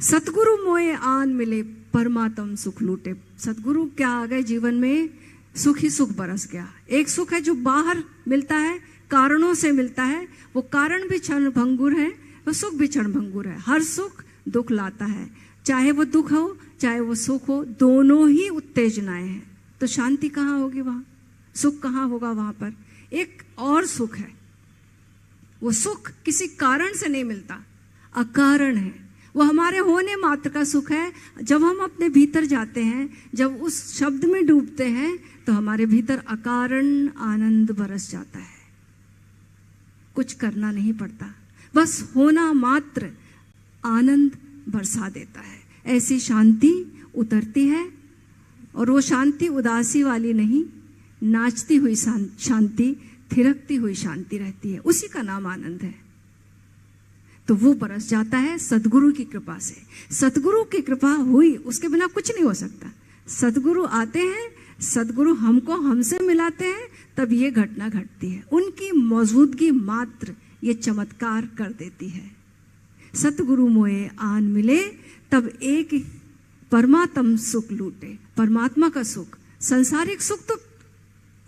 सतगुरु मोए आन मिले, परमात्म सुख लूटे। सतगुरु क्या आ गए जीवन में, सुख ही सुख बरस गया। एक सुख है जो बाहर मिलता है, कारणों से मिलता है, वो कारण भी क्षण भंगुर है, वो सुख भी क्षण भंगुर है। हर सुख दुख लाता है, चाहे वो दुख हो चाहे वो सुख हो, दोनों ही उत्तेजनाएं हैं। तो शांति कहाँ होगी वहां, सुख कहाँ होगा वहां पर। एक और सुख है, वो सुख किसी कारण से नहीं मिलता, अकारण है, वो हमारे होने मात्र का सुख है। जब हम अपने भीतर जाते हैं, जब उस शब्द में डूबते हैं, तो हमारे भीतर अकारण आनंद बरस जाता है। कुछ करना नहीं पड़ता, बस होना मात्र आनंद बरसा देता है। ऐसी शांति उतरती है, और वो शांति उदासी वाली नहीं, नाचती हुई शांति, थिरकती हुई शांति रहती है। उसी का नाम आनंद है। तो वो बरस जाता है सदगुरु की कृपा से। सदगुरु की कृपा हुई, उसके बिना कुछ नहीं हो सकता। सदगुरु आते हैं, सदगुरु हमको हमसे मिलाते हैं, तब ये घटना घटती है। उनकी मौजूदगी मात्र ये चमत्कार कर देती है। सतगुरु मोए आन मिले, तब एक परमात्म सुख लूटे। परमात्मा का सुख, सांसारिक सुख तो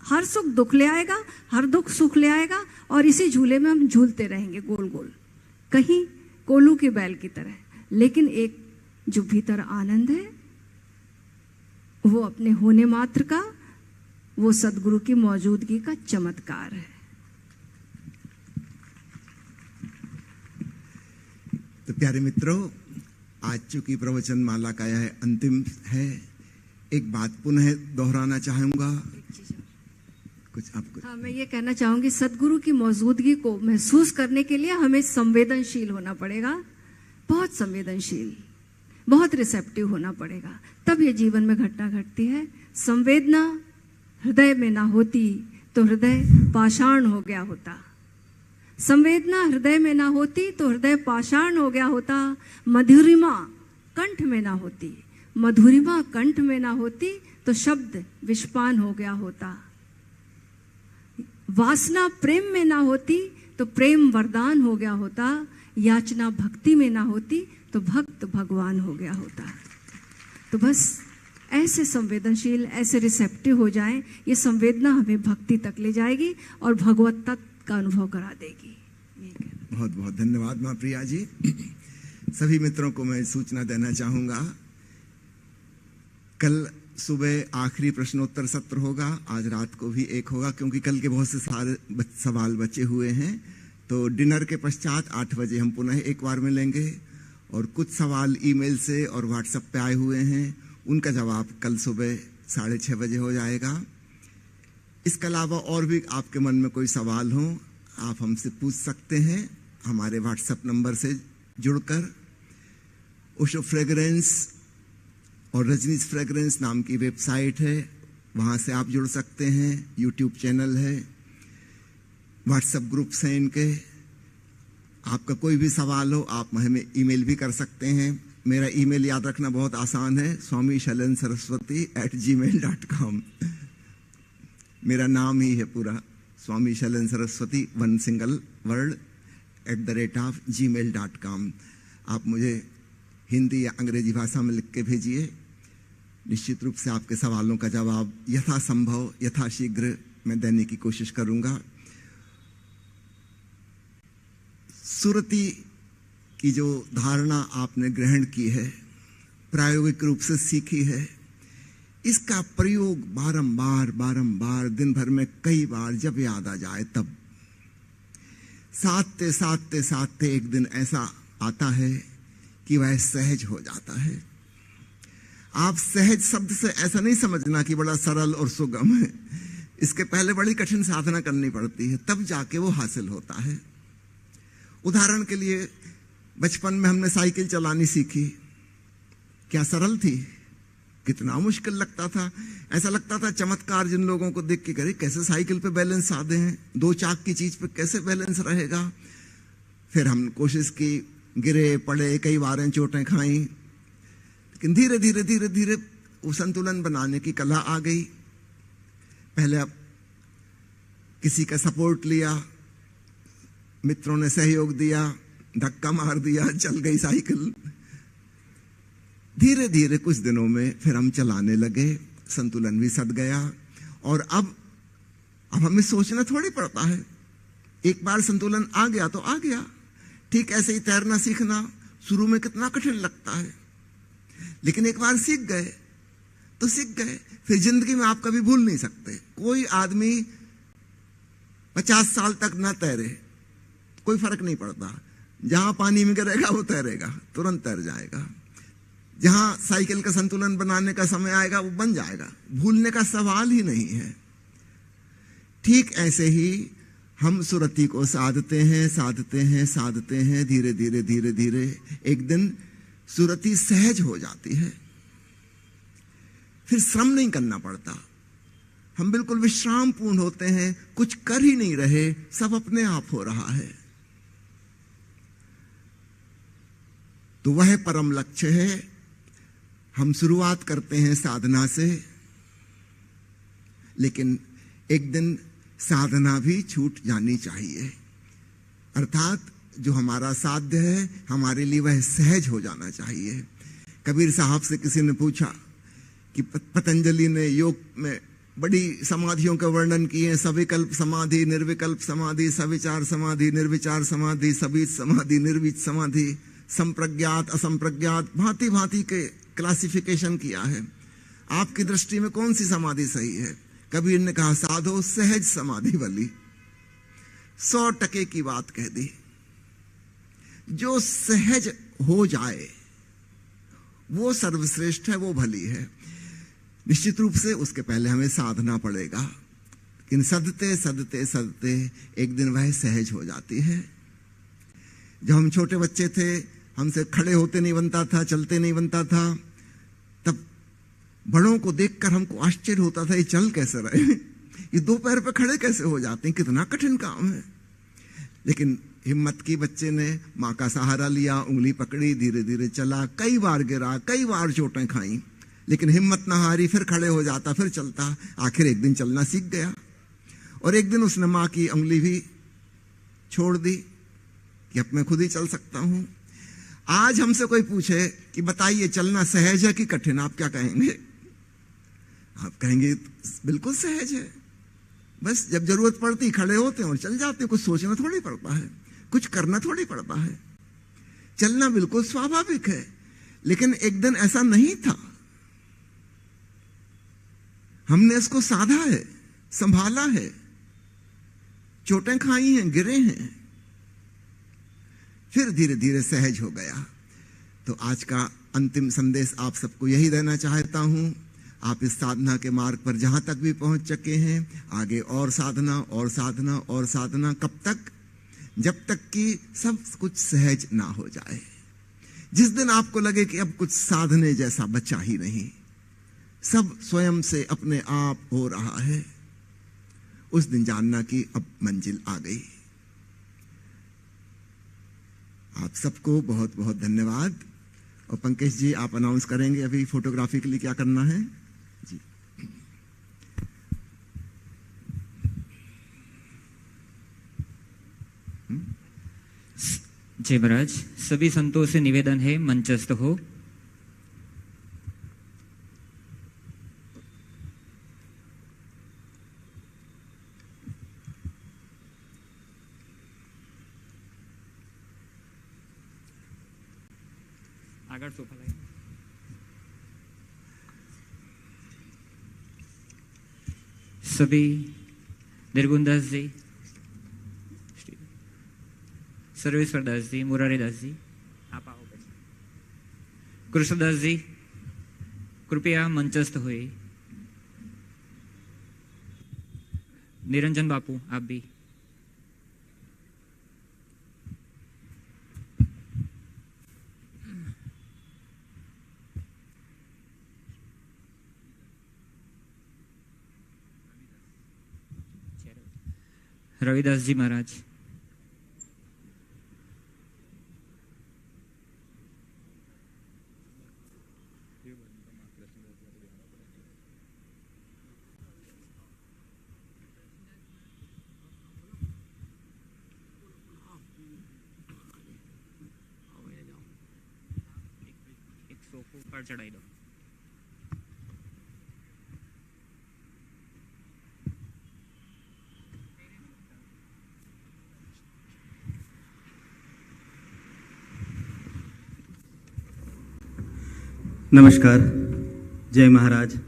हर सुख दुख ले आएगा, हर दुख सुख ले आएगा, और इसी झूले में हम झूलते रहेंगे गोल गोल, कहीं कोलू के बैल की तरह। लेकिन एक जो भीतर आनंद है, वो अपने होने मात्र का, वो सदगुरु की मौजूदगी का चमत्कार है। तो प्यारे मित्रों, आज चूंकि प्रवचन माला का यह अंतिम है, एक बात पुनः दोहराना चाहूंगा। कुछ आपको? हाँ, मैं ये कहना चाहूंगी, सदगुरु की मौजूदगी को महसूस करने के लिए हमें संवेदनशील होना पड़ेगा, बहुत संवेदनशील, बहुत रिसेप्टिव होना पड़ेगा, तब ये जीवन में घटना घटती है। संवेदना हृदय में ना होती तो हृदय पाषाण हो गया होता। संवेदना हृदय में ना होती तो हृदय पाषाण हो गया होता। मधुरिमा कंठ में ना होती, मधुरिमा कंठ में ना होती तो शब्द विषपान हो गया होता। वासना प्रेम में ना होती तो प्रेम वरदान हो गया होता। याचना भक्ति में ना होती तो भक्त भगवान हो गया होता। तो बस ऐसे संवेदनशील, ऐसे रिसेप्टिव हो जाएं, ये संवेदना हमें भक्ति तक ले जाएगी और भगवत्ता का अनुभव करा देगी। बहुत बहुत धन्यवाद मां प्रिया जी। सभी मित्रों को मैं सूचना देना चाहूंगा, कल सुबह आखिरी प्रश्नोत्तर सत्र होगा, आज रात को भी एक होगा, क्योंकि कल के बहुत से सारे सवाल बचे हुए हैं। तो डिनर के पश्चात 8 बजे हम पुनः एक बार मिलेंगे, और कुछ सवाल ईमेल से और व्हाट्सएप पे आए हुए हैं, उनका जवाब कल सुबह 6:30 बजे हो जाएगा। इसके अलावा और भी आपके मन में कोई सवाल हो, आप हमसे पूछ सकते हैं हमारे व्हाट्सएप नंबर से जुड़कर। ओशो फ्रेग्रेंस और रजनीश फ्रेग्रेंस नाम की वेबसाइट है, वहाँ से आप जुड़ सकते हैं। यूट्यूब चैनल है, व्हाट्सएप ग्रुप्स हैं इनके। आपका कोई भी सवाल हो आप हमें ईमेल भी कर सकते हैं। मेरा ईमेल याद रखना बहुत आसान है, swamishalan-saraswati@gmail.com। मेरा नाम ही है पूरा, स्वामी शलन सरस्वती, 1 सिंगल वर्ड @gmail.com। आप मुझे हिंदी या अंग्रेजी भाषा में लिख के भेजिए। निश्चित रूप से आपके सवालों का जवाब यथासंभव यथाशीघ्र मैं देने की कोशिश करूंगा। सुरति की जो धारणा आपने ग्रहण की है, प्रायोगिक रूप से सीखी है, इसका प्रयोग बारंबार दिन भर में कई बार जब याद आ जाए तब, साधते एक दिन ऐसा आता है कि वह सहज हो जाता है। आप सहज शब्द से ऐसा नहीं समझना कि बड़ा सरल और सुगम है, इसके पहले बड़ी कठिन साधना करनी पड़ती है, तब जाके वो हासिल होता है। उदाहरण के लिए, बचपन में हमने साइकिल चलानी सीखी, क्या सरल थी? कितना मुश्किल लगता था। ऐसा लगता था चमत्कार जिन लोगों को देख के, करे कैसे साइकिल पे बैलेंस साधे हैं, 2 चाक की चीज पे कैसे बैलेंस रहेगा। फिर हमने कोशिश की, गिरे पड़े, कई बार चोटें खाई, लेकिन धीरे धीरे वो संतुलन बनाने की कला आ गई। पहले अब किसी का सपोर्ट लिया, मित्रों ने सहयोग दिया, धक्का मार दिया, चल गई साइकिल। धीरे धीरे कुछ दिनों में फिर हम चलाने लगे, संतुलन भी सध गया। और अब हमें सोचना थोड़ी पड़ता है, एक बार संतुलन आ गया तो आ गया। ठीक ऐसे ही तैरना सीखना शुरू में कितना कठिन लगता है, लेकिन एक बार सीख गए तो सीख गए, फिर जिंदगी में आप कभी भूल नहीं सकते। कोई आदमी 50 साल तक ना तैरे, कोई फर्क नहीं पड़ता, जहां पानी में गिरेगा वो तैरेगा, तुरंत तैर जाएगा। जहां साइकिल का संतुलन बनाने का समय आएगा वो बन जाएगा, भूलने का सवाल ही नहीं है। ठीक ऐसे ही हम सुरति को साधते हैं, साधते हैं, साधते हैं, धीरे धीरे धीरे धीरे एक दिन सुरति सहज हो जाती है। फिर श्रम नहीं करना पड़ता, हम बिल्कुल विश्राम पूर्ण होते हैं, कुछ कर ही नहीं रहे, सब अपने आप हो रहा है। तो वह परम लक्ष्य है। हम शुरुआत करते हैं साधना से, लेकिन एक दिन साधना भी छूट जानी चाहिए। अर्थात जो हमारा साध्य है हमारे लिए वह सहज हो जाना चाहिए। कबीर साहब से किसी ने पूछा कि पतंजलि ने योग में बड़ी समाधियों का वर्णन किए हैं, सविकल्प समाधि, निर्विकल्प समाधि, सविचार समाधि, निर्विचार समाधि, सबीत समाधि, निर्वीत समाधि, संप्रज्ञात, असंप्रज्ञात, भांति भांति के क्लासिफिकेशन किया है। आपकी दृष्टि में कौन सी समाधि सही है? कबीर ने कहा साधो सहज समाधि वाली। 100% की बात कह दी। जो सहज हो जाए वो सर्वश्रेष्ठ है, वो भली है। निश्चित रूप से उसके पहले हमें साधना पड़ेगा, लेकिन सदते सदते सदते एक दिन वह सहज हो जाती है। जब हम छोटे बच्चे थे, हमसे खड़े होते नहीं बनता था, चलते नहीं बनता था, तब बड़ों को देखकर हमको आश्चर्य होता था, ये चल कैसे रहे, ये 2 पैर पे खड़े कैसे हो जाते हैं, कितना कठिन काम है। लेकिन हिम्मत की बच्चे ने माँ का सहारा लिया, उंगली पकड़ी, धीरे धीरे चला, कई बार गिरा, कई बार चोटें खाई, लेकिन हिम्मत ना हारी, फिर खड़े हो जाता, फिर चलता, आखिर एक दिन चलना सीख गया। और एक दिन उसने माँ की उंगली भी छोड़ दी कि अब मैं खुद ही चल सकता हूं। आज हमसे कोई पूछे कि बताइए चलना सहज है कि कठिन, आप क्या कहेंगे? आप कहेंगे बिल्कुल सहज है, बस जब जरूरत पड़ती खड़े होते हैं और चल जाते हैं, कुछ सोचना थोड़ी पड़ता है, कुछ करना थोड़ी पड़ता है। चलना बिल्कुल स्वाभाविक है। लेकिन एक दिन ऐसा नहीं था, हमने इसको साधा है, संभाला है, चोटें खाई हैं, गिरे हैं, फिर धीरे धीरे सहज हो गया। तो आज का अंतिम संदेश आप सबको यही देना चाहता हूं। आप इस साधना के मार्ग पर जहां तक भी पहुंच चुके हैं, आगे और साधना और साधना और साधना। कब तक? जब तक कि सब कुछ सहज ना हो जाए। जिस दिन आपको लगे कि अब कुछ साधने जैसा बचा ही नहीं, सब स्वयं से अपने आप हो रहा है, उस दिन जानना कि अब मंजिल आ गई। आप सबको बहुत बहुत धन्यवाद। और पंकज जी, आप अनाउंस करेंगे अभी फोटोग्राफी के लिए क्या करना है जी। जय महाराज। सभी संतों से निवेदन है मंचस्थ हो। आगे सोफा लाइए। सभी निर्गुणदास जी, सर्वेश्वर दास जी, मुरारी दास जी, आप आओ। कृष्णदास जी, कृपया मंचस्थ हुए। निरंजन बापू, आप भी। रविदास जी महाराज, पर चढ़ाई दो। नमस्कार, जय महाराज,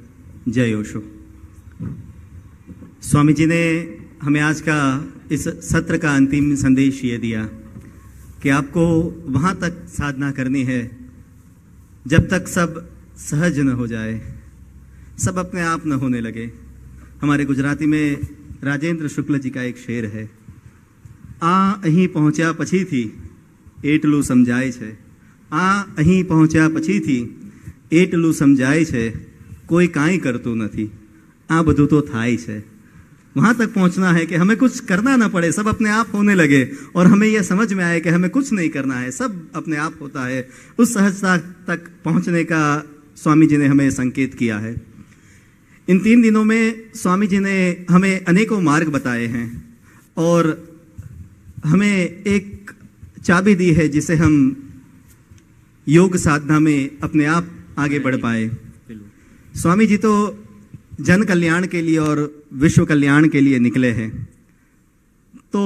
जय ओशो। स्वामी जी ने हमें आज का इस सत्र का अंतिम संदेश ये दिया कि आपको वहाँ तक साधना करनी है जब तक सब सहज न हो जाए, सब अपने आप न होने लगे। हमारे गुजराती में राजेंद्र शुक्ल जी का एक शेर है, आ અહીં પહોંચ્યા પછીથી એટલું સમજાય છે, આ અહીં પહોંચ્યા પછીથી એટલું સમજાય છે, कोई कांई करतू नहीं, आ બધું तो थाय છે। वहां तक पहुंचना है कि हमें कुछ करना ना पड़े, सब अपने आप होने लगे और हमें यह समझ में आए कि हमें कुछ नहीं करना है, सब अपने आप होता है। उस सहजता तक पहुंचने का स्वामी जी ने हमें संकेत किया है। इन 3 दिनों में स्वामी जी ने हमें अनेकों मार्ग बताए हैं और हमें एक चाबी दी है जिसे हम योग साधना में अपने आप आगे बढ़ पाए। स्वामी जी तो जन कल्याण के लिए और विश्व कल्याण के लिए निकले हैं, तो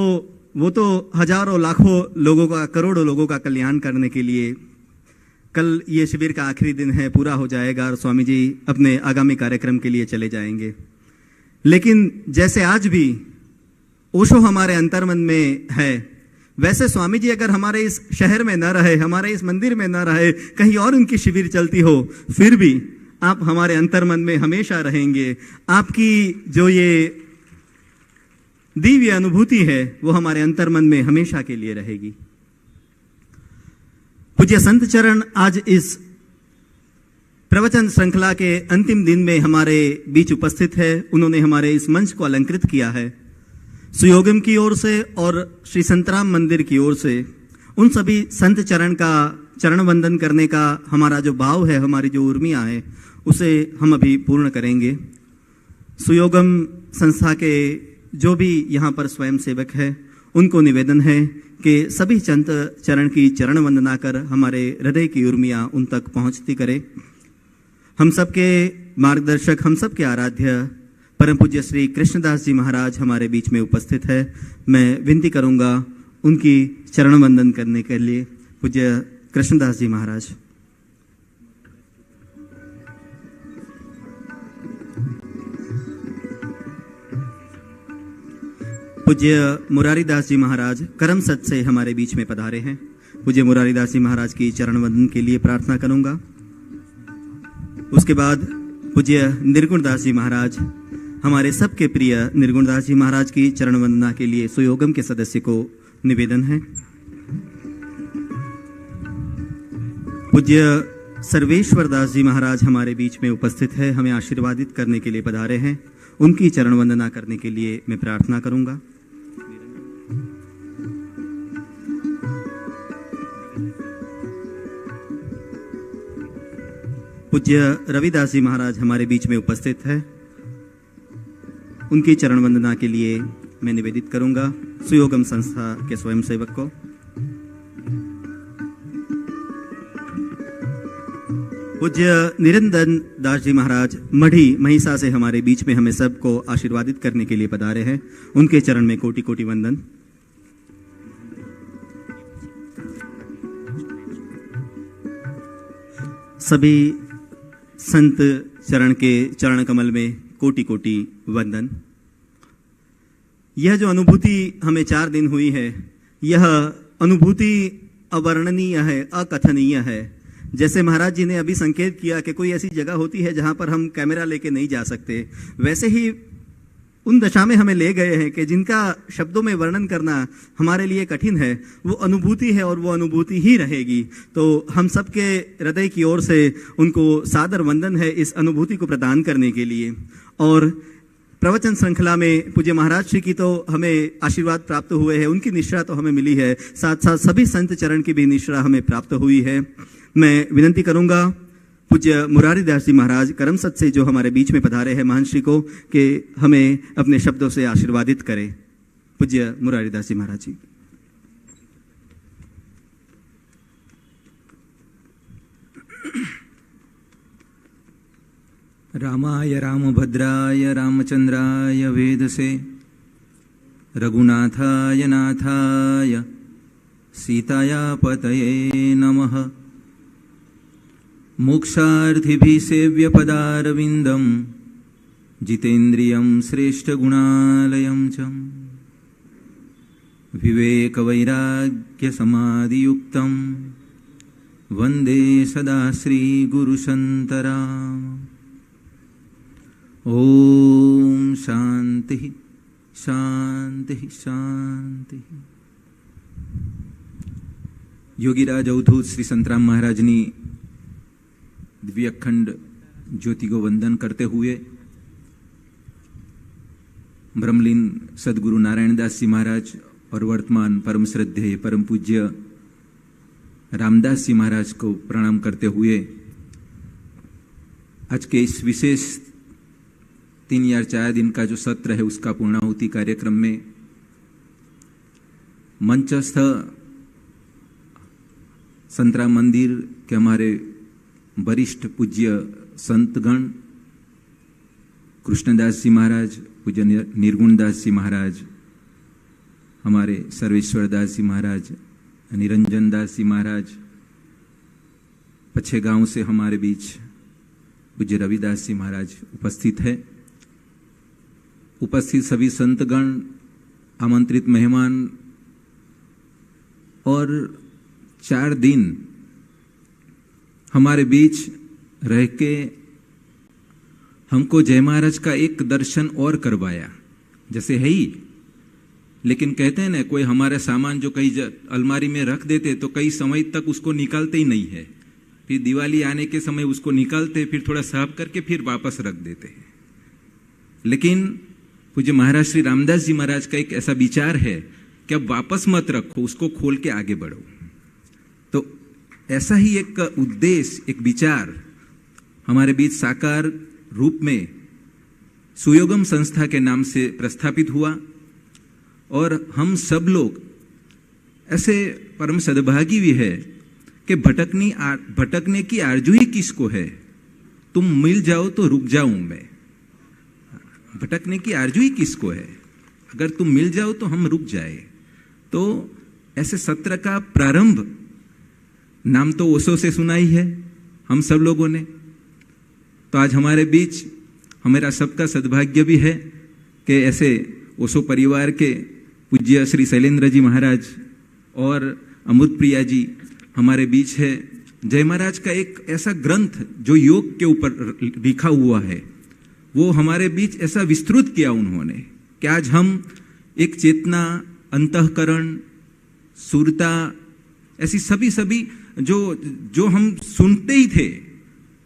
वो तो हजारों लाखों लोगों का, करोड़ों लोगों का कल्याण करने के लिए। कल ये शिविर का आखिरी दिन है, पूरा हो जाएगा और स्वामी जी अपने आगामी कार्यक्रम के लिए चले जाएंगे। लेकिन जैसे आज भी ओशो हमारे अंतर्मन में है, वैसे स्वामी जी अगर हमारे इस शहर में न रहे, हमारे इस मंदिर में न रहे, कहीं और उनकी शिविर चलती हो, फिर भी आप हमारे अंतर्मन में हमेशा रहेंगे। आपकी जो ये दिव्य अनुभूति है वो हमारे अंतर्मन में हमेशा के लिए रहेगी। पूज्य संत चरण आज इस प्रवचन श्रृंखला के अंतिम दिन में हमारे बीच उपस्थित है। उन्होंने हमारे इस मंच को अलंकृत किया है। सुयोगम की ओर से और श्री संतराम मंदिर की ओर से उन सभी संत चरण का चरण वंदन करने का हमारा जो भाव है, हमारी जो उर्मियां है, उसे हम अभी पूर्ण करेंगे। सुयोगम संस्था के जो भी यहाँ पर स्वयं सेवक है, उनको निवेदन है कि सभी संत चरण की चरण वंदना कर हमारे हृदय की उर्मियां उन तक पहुँचती करे। हम सबके मार्गदर्शक, हम सबके आराध्य परम पूज्य श्री कृष्णदास जी महाराज हमारे बीच में उपस्थित है। मैं विनती करूंगा उनकी चरण वंदन करने के लिए। पूज्य कृष्णदास जी महाराज। पूज्य मुरारीदास जी महाराज करमसद से हमारे बीच में पधारे हैं। पूज्य मुरारीदास जी महाराज की चरण वंदन के लिए प्रार्थना करूंगा। उसके बाद पूज्य निर्गुणदास जी महाराज, हमारे सबके प्रिय निर्गुणदास जी महाराज की चरण वंदना के लिए सुयोगम के सदस्य को निवेदन है। पूज्य सर्वेश्वर दास जी महाराज हमारे बीच में उपस्थित है, हमें आशीर्वादित करने के लिए पधारे हैं। उनकी चरण वंदना करने के लिए मैं प्रार्थना करूंगा। पूज्य रविदास जी महाराज हमारे बीच में उपस्थित है। उनकी चरण वंदना के लिए मैं निवेदित करूंगा सुयोगम संस्था के स्वयंसेवक को। पूज्य निरंजन दास जी महाराज मढ़ी महिषा से हमारे बीच में हमें सबको आशीर्वादित करने के लिए पधारे हैं। उनके चरण में कोटि कोटि वंदन। सभी संत चरण के चरण कमल में कोटि कोटि वंदन। यह जो अनुभूति हमें 4 दिन हुई है, यह अनुभूति अवर्णनीय है, अकथनीय है। जैसे महाराज जी ने अभी संकेत किया कि कोई ऐसी जगह होती है जहां पर हम कैमरा लेके नहीं जा सकते, वैसे ही उन दशा में हमें ले गए हैं कि जिनका शब्दों में वर्णन करना हमारे लिए कठिन है, वो अनुभूति है और वो अनुभूति ही रहेगी। तो हम सबके हृदय की ओर से उनको सादर वंदन है इस अनुभूति को प्रदान करने के लिए। और प्रवचन श्रृंखला में पूज्य महाराज श्री की तो हमें आशीर्वाद प्राप्त हुए हैं, उनकी निश्रा तो हमें मिली है, साथ साथ सभी संत चरण की भी निश्रा हमें प्राप्त हुई है। मैं विनती करूंगा पूज्य मुरारीदास जी महाराज करमसद से जो हमारे बीच में पधारे हैं महंत श्री को कि हमें अपने शब्दों से आशीर्वादित करें। पूज्य मुरारीदास जी महाराज जी। रामाय रामभद्राय रामचंद्राय वेदसे रघुनाथाय नाथाय सीताया पतये नमः। मोक्षार्थिभिः सेव्यपदारविन्दं जितेन्द्रियं श्रेष्ठगुणालयं च विवेकवैराग्यसमाधियुक्तं वन्दे सदा श्रीगुरुशन्तराम। ॐ शान्तिः शांति शांति। योगीराज अवधूत श्री संतराम महाराजनी दिव्य अखंड ज्योति को वंदन करते हुए ब्रह्मलीन सदगुरु नारायणदास जी महाराज और वर्तमान परम श्रद्धेय परम पूज्य रामदास जी महाराज को प्रणाम करते हुए आज के इस विशेष 3 या 4 दिन का जो सत्र है उसका पूर्णाहुति कार्यक्रम में मंचस्थ संतराम मंदिर के हमारे वरिष्ठ पूज्य संतगण कृष्णदास जी महाराज, पूज्य निर्गुणदास जी महाराज, हमारे सर्वेश्वर दास जी महाराज, निरंजन दास जी महाराज, पछे गांव से हमारे बीच पूज्य रविदास जी महाराज उपस्थित है। उपस्थित सभी संतगण, आमंत्रित मेहमान और 4 दिन हमारे बीच रह के हमको जय महाराज का एक दर्शन और करवाया। जैसे है ही, लेकिन कहते हैं ना, कोई हमारा सामान जो कहीं अलमारी में रख देते तो कई समय तक उसको निकालते ही नहीं है, फिर दिवाली आने के समय उसको निकालते, फिर थोड़ा साफ करके फिर वापस रख देते हैं। लेकिन पूज्य महाराज श्री रामदास जी महाराज का एक ऐसा विचार है कि अब वापस मत रखो, उसको खोल के आगे बढ़ो। तो ऐसा ही एक उद्देश्य, एक विचार हमारे बीच साकार रूप में सुयोगम संस्था के नाम से प्रस्थापित हुआ और हम सब लोग ऐसे परम सद्भागी भी है कि भटकने की आरजू ही किसको है, तुम मिल जाओ तो रुक जाऊं मैं। भटकने की आरजू ही किसको है, अगर तुम मिल जाओ तो हम रुक जाए। तो ऐसे सत्र का प्रारंभ, नाम तो ओशो से सुना ही है हम सब लोगों ने। तो आज हमारे बीच हमारा सबका सद्भाग्य भी है कि ऐसे ओशो परिवार के पूज्य श्री शैलेंद्र जी महाराज और अमृत प्रिया जी हमारे बीच है। जय महाराज का एक ऐसा ग्रंथ जो योग के ऊपर लिखा हुआ है, वो हमारे बीच ऐसा विस्तृत किया उन्होंने कि आज हम एक चेतना, अंतःकरण, सुरता, ऐसी सभी जो हम सुनते ही थे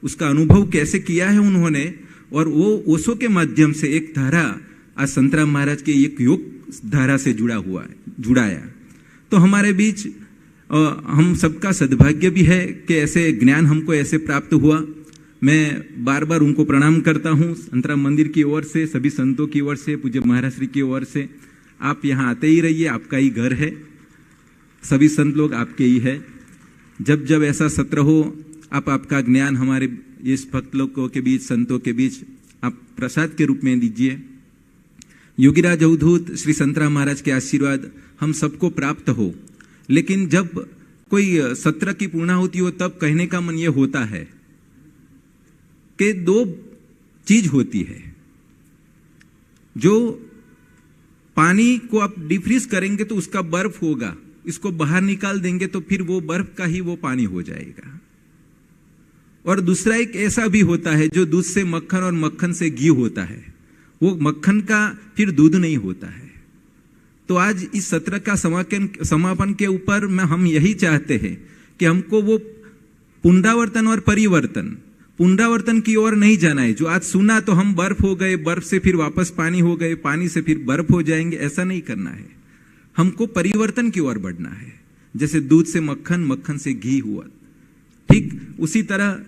उसका अनुभव कैसे किया है उन्होंने, और वो ओशो के माध्यम से एक धारा आज संतराम महाराज के एक योग धारा से जुड़ाया। तो हमारे बीच हम सबका सद्भाग्य भी है कि ऐसे ज्ञान हमको ऐसे प्राप्त हुआ। मैं बार बार उनको प्रणाम करता हूँ, संतराम मंदिर की ओर से, सभी संतों की ओर से, पूज्य महाराज श्री की ओर से। आप यहाँ आते ही रहिए, आपका ही घर है, सभी संत लोग आपके ही है। जब जब ऐसा सत्र हो, आपका ज्ञान हमारे इस भक्त लोगों के बीच, संतों के बीच आप प्रसाद के रूप में दीजिए। योगीराज अवधूत श्री संतराम महाराज के आशीर्वाद हम सबको प्राप्त हो। लेकिन जब कोई सत्र की पूर्णाहुति हो तब कहने का मन ये होता है कि 2 चीज होती है। जो पानी को आप डिफ्रीज करेंगे तो उसका बर्फ होगा, इसको बाहर निकाल देंगे तो फिर वो बर्फ का ही वो पानी हो जाएगा। और दूसरा एक ऐसा भी होता है जो दूध से मक्खन और मक्खन से घी होता है, वो मक्खन का फिर दूध नहीं होता है। तो आज इस सत्र का समापन के ऊपर हम यही चाहते हैं कि हमको वो पुनरावर्तन और पुनरावर्तन की ओर नहीं जाना है। जो आज सुना तो हम बर्फ हो गए, बर्फ से फिर वापस पानी हो गए, पानी से फिर बर्फ हो जाएंगे, ऐसा नहीं करना है। हमको परिवर्तन की ओर बढ़ना है। जैसे दूध से मक्खन, मक्खन से घी हुआ, ठीक उसी तरह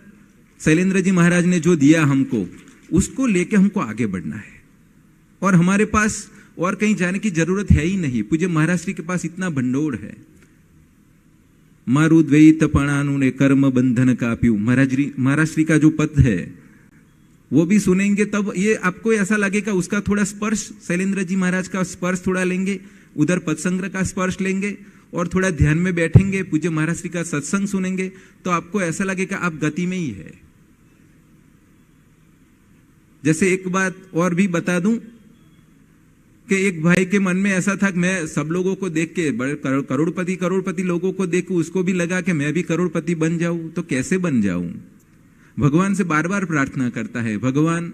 शैलेंद्र जी महाराज ने जो दिया हमको, उसको लेके हमको आगे बढ़ना है। और हमारे पास और कहीं जाने की जरूरत है ही नहीं। पूज्य महाराज श्री के पास इतना भंडोर है। मारुद्वैत पणानु ने कर्म बंधन का प्यू, महाराज श्री का जो पद है वो भी सुनेंगे, तब ये आपको ऐसा लगेगा उसका थोड़ा स्पर्श, शैलेंद्र जी महाराज का स्पर्श थोड़ा लेंगे, उधर पद संग्रह का स्पर्श लेंगे और थोड़ा ध्यान में बैठेंगे, पूज्य महाराज श्री का सत्संग सुनेंगे, तो आपको ऐसा लगेगा आप गति में ही है। जैसे एक बात और भी बता दूं कि एक भाई के मन में ऐसा था कि मैं सब लोगों को देख के, बड़े करोड़पति लोगों को देख के उसको भी लगा कि मैं भी करोड़पति बन जाऊं। तो कैसे बन जाऊं? भगवान से बार बार प्रार्थना करता है, भगवान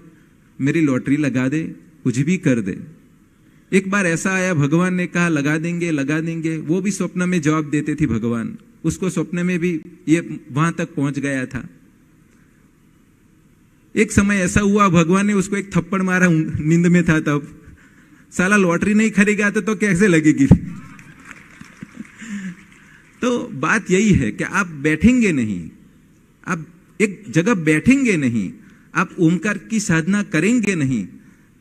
मेरी लॉटरी लगा दे, कुछ भी कर दे। एक बार ऐसा आया, भगवान ने कहा लगा देंगे। वो भी स्वप्न में जवाब देते थे भगवान, उसको स्वप्न में भी ये वहां तक पहुंच गया था। एक समय ऐसा हुआ, भगवान ने उसको एक थप्पड़ मारा, नींद में था तब, साला लॉटरी नहीं खरीदेगा तो कैसे लगेगी। तो बात यही है कि आप बैठेंगे नहीं, आप एक जगह बैठेंगे नहीं, आप ओमकार की साधना करेंगे नहीं,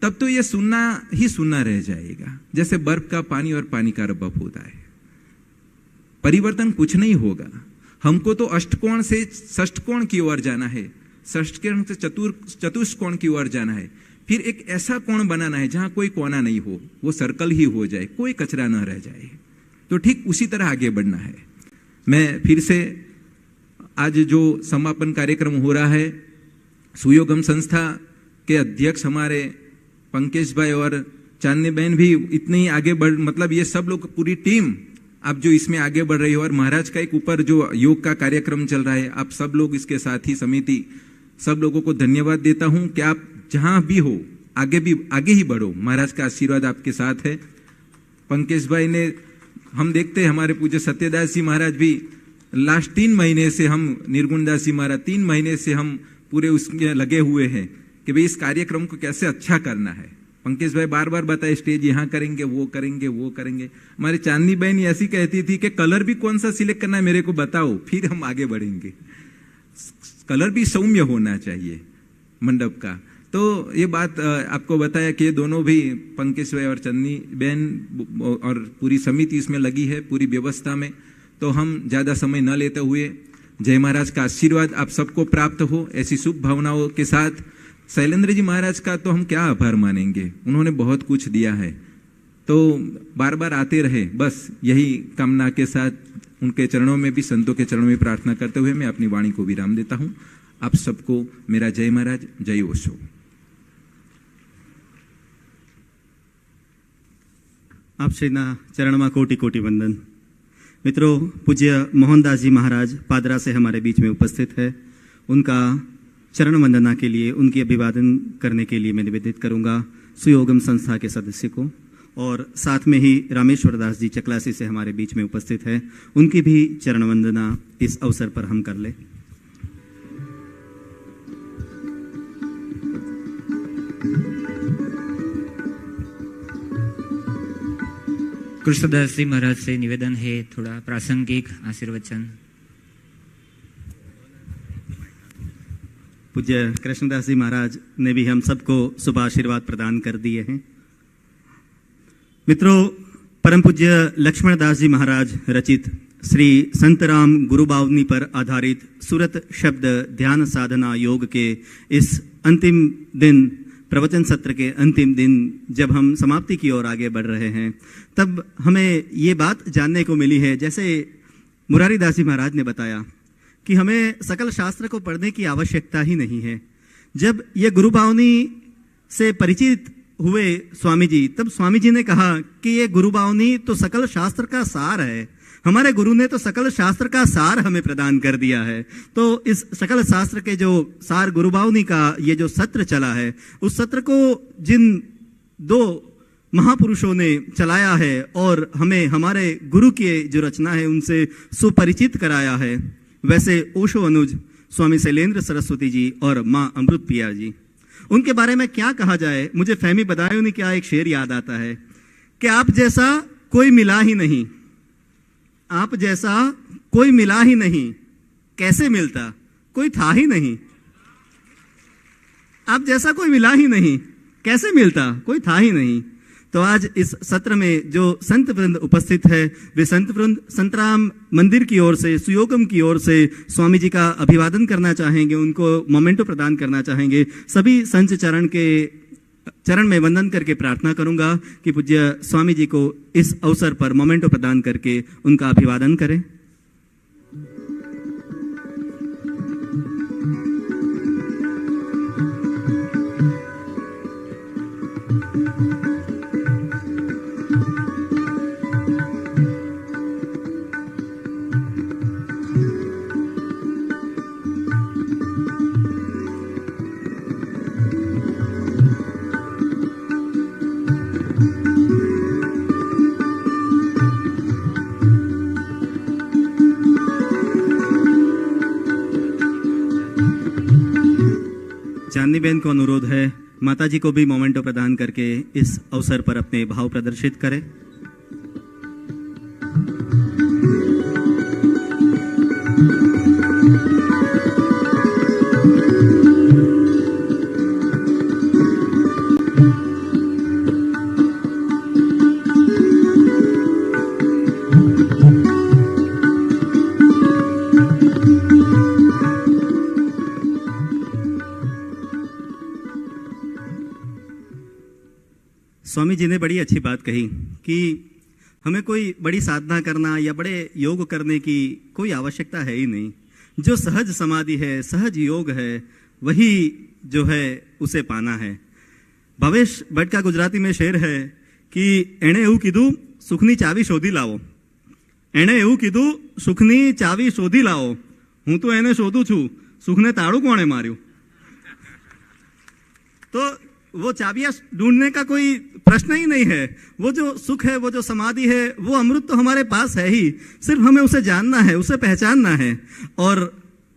तब तो ये सुनना ही सुनना रह जाएगा। जैसे बर्फ का पानी और पानी का रबब होता है, परिवर्तन कुछ नहीं होगा। हमको तो अष्टकोण से षष्ठकोण की ओर जाना है, षष्ठकोण से चतुष्कोण की ओर जाना है, फिर एक ऐसा कोण बनाना है जहां कोई कोना नहीं हो, वो सर्कल ही हो जाए, कोई कचरा न रह जाए। तो ठीक उसी तरह आगे बढ़ना है। मैं फिर से आज जो समापन कार्यक्रम हो रहा है, सुयोगम संस्था के अध्यक्ष हमारे पंकज भाई और चांदनी बहन भी इतने ही आगे बढ़, मतलब ये सब लोग पूरी टीम आप जो इसमें आगे बढ़ रही हो, और महाराज का एक ऊपर जो योग का कार्यक्रम चल रहा है, आप सब लोग इसके साथी समिति सब लोगों को धन्यवाद देता हूं कि आप जहां भी हो आगे ही बढ़ो, महाराज का आशीर्वाद आपके साथ है। पंकज भाई ने, हम देखते हैं हमारे पूज्य सत्यदास जी महाराज भी लास्ट 3 महीने से, हम निर्गुण दास जी महाराज 3 महीने से हम पूरे उसमें लगे हुए हैं कि भाई इस कार्यक्रम को कैसे अच्छा करना है। पंकज भाई बार बार बताए स्टेज यहाँ करेंगे, वो करेंगे, वो करेंगे। हमारी चांदनी बहन ऐसी कहती थी कि कलर भी कौन सा सिलेक्ट करना है मेरे को बताओ, फिर हम आगे बढ़ेंगे। कलर भी सौम्य होना चाहिए मंडप का। तो ये बात आपको बताया कि दोनों भी पंकज भाई और चंदनी बहन और पूरी समिति इसमें लगी है पूरी व्यवस्था में। तो हम ज्यादा समय न लेते हुए जय महाराज का आशीर्वाद आप सबको प्राप्त हो, ऐसी शुभ भावनाओं के साथ। शैलेंद्र जी महाराज का तो हम क्या आभार मानेंगे, उन्होंने बहुत कुछ दिया है, तो बार बार आते रहे, बस यही कामना के साथ उनके चरणों में भी, संतों के चरणों में प्रार्थना करते हुए मैं अपनी वाणी को विराम देता हूं। आप सबको मेरा जय महाराज, जय ओशो। आप श्रीना चरणमा कोटि कोटि वंदन। मित्रों, पूज्य मोहनदास जी महाराज पादरा से हमारे बीच में उपस्थित है। उनका चरण वंदना के लिए, उनकी अभिवादन करने के लिए मैं निवेदित करूंगा सुयोगम संस्था के सदस्य को, और साथ में ही रामेश्वर दास जी चकलासी से हमारे बीच में उपस्थित है, उनकी भी चरण वंदना इस अवसर पर हम कर ले। कृष्णदास जी महाराज से निवेदन है थोड़ा प्रासंगिक आशीर्वचन। पूज्य कृष्णदास जी महाराज ने भी हम सबको शुभ आशीर्वाद प्रदान कर दिए हैं। मित्रों, परम पूज्य लक्ष्मण दास जी महाराज रचित श्री संतराम गुरुबावनी पर आधारित सूरत शब्द ध्यान साधना योग के इस अंतिम दिन, प्रवचन सत्र के अंतिम दिन, जब हम समाप्ति की ओर आगे बढ़ रहे हैं, तब हमें ये बात जानने को मिली है, जैसे मुरारी दास जी महाराज ने बताया कि हमें सकल शास्त्र को पढ़ने की आवश्यकता ही नहीं है। जब ये गुरुबावनी से परिचित हुए स्वामी जी, तब स्वामी जी ने कहा कि ये गुरुबावनी तो सकल शास्त्र का सार है, हमारे गुरु ने तो सकल शास्त्र का सार हमें प्रदान कर दिया है। तो इस सकल शास्त्र के जो सार गुरुबावनी का ये जो सत्र चला है, उस सत्र को जिन 2 महापुरुषों ने चलाया है और हमें हमारे गुरु की जो रचना है उनसे सुपरिचित कराया है, वैसे ओशो अनुज स्वामी शैलेंद्र सरस्वती जी और माँ अमृत पिया जी, उनके बारे में क्या कहा जाए। मुझे फहमी बदायूं ने क्या एक शेर याद आता है कि आप जैसा कोई मिला ही नहीं, आप जैसा कोई मिला ही नहीं, कैसे मिलता, कोई था ही नहीं। आप जैसा कोई मिला ही नहीं, कैसे मिलता, कोई था ही नहीं। तो आज इस सत्र में जो संत वृंद उपस्थित है, वे संत वृंद संतराम मंदिर की ओर से, सुयोगम की ओर से स्वामी जी का अभिवादन करना चाहेंगे, उनको मोमेंटो प्रदान करना चाहेंगे। सभी संत चरण में वंदन करके प्रार्थना करूंगा कि पूज्य स्वामी जी को इस अवसर पर मोमेंटो प्रदान करके उनका अभिवादन करें। चांदनी बहन को अनुरोध है माता जी को भी मोमेंटो प्रदान करके इस अवसर पर अपने भाव प्रदर्शित करें। स्वामी जी ने बड़ी अच्छी बात कही कि हमें कोई बड़ी साधना करना या बड़े योग करने की कोई आवश्यकता है ही नहीं। जो सहज समाधि है, सहज योग है, वही जो है उसे पाना है। भवेश भट्ट का गुजराती में शेर है कि एणे एवं कीधु सुखनी चावी शोधी लावो, एणे एवं कीधु सुखनी चावी शोधी लावो, हूँ तो एने शोधू छू, सुखने ताड़ू कोणे मार्यू। तो वो चाबियां ढूंढने का कोई प्रश्न ही नहीं है। वो जो सुख है, वो जो समाधि है, वो अमृत तो हमारे पास है ही, सिर्फ हमें उसे जानना है, उसे पहचानना है। और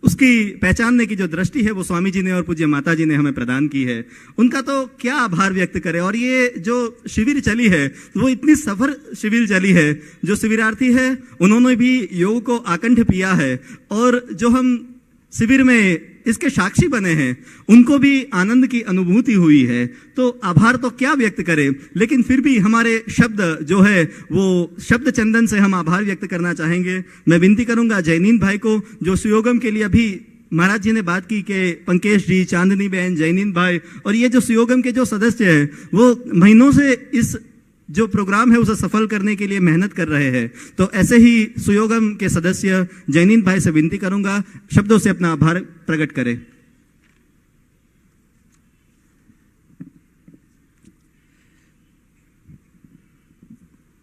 उसकी पहचानने की जो दृष्टि है वो स्वामी जी ने और पूज्य माता जी ने हमें प्रदान की है। उनका तो क्या आभार व्यक्त करें। और ये जो शिविर चली है वो इतनी सफल शिविर चली है। जो शिविरार्थी है उन्होंने भी योग को आकंठ पिया है, और जो हम शिविर में इसके साक्षी बने हैं उनको भी आनंद की अनुभूति हुई है। तो आभार तो क्या व्यक्त करें, लेकिन फिर भी हमारे शब्द जो है वो शब्द चंदन से हम आभार व्यक्त करना चाहेंगे। मैं विनती करूंगा जैनीन भाई को, जो सुयोगम के लिए अभी महाराज जी ने बात की कि पंकेश जी, चांदनी बहन, जैनीन भाई और ये जो सुयोगम के जो सदस्य हैं वो महीनों से इस जो प्रोग्राम है उसे सफल करने के लिए मेहनत कर रहे हैं। तो ऐसे ही सुयोगम के सदस्य जैनीन भाई से विनती करूंगा शब्दों से अपना आभार प्रकट करें।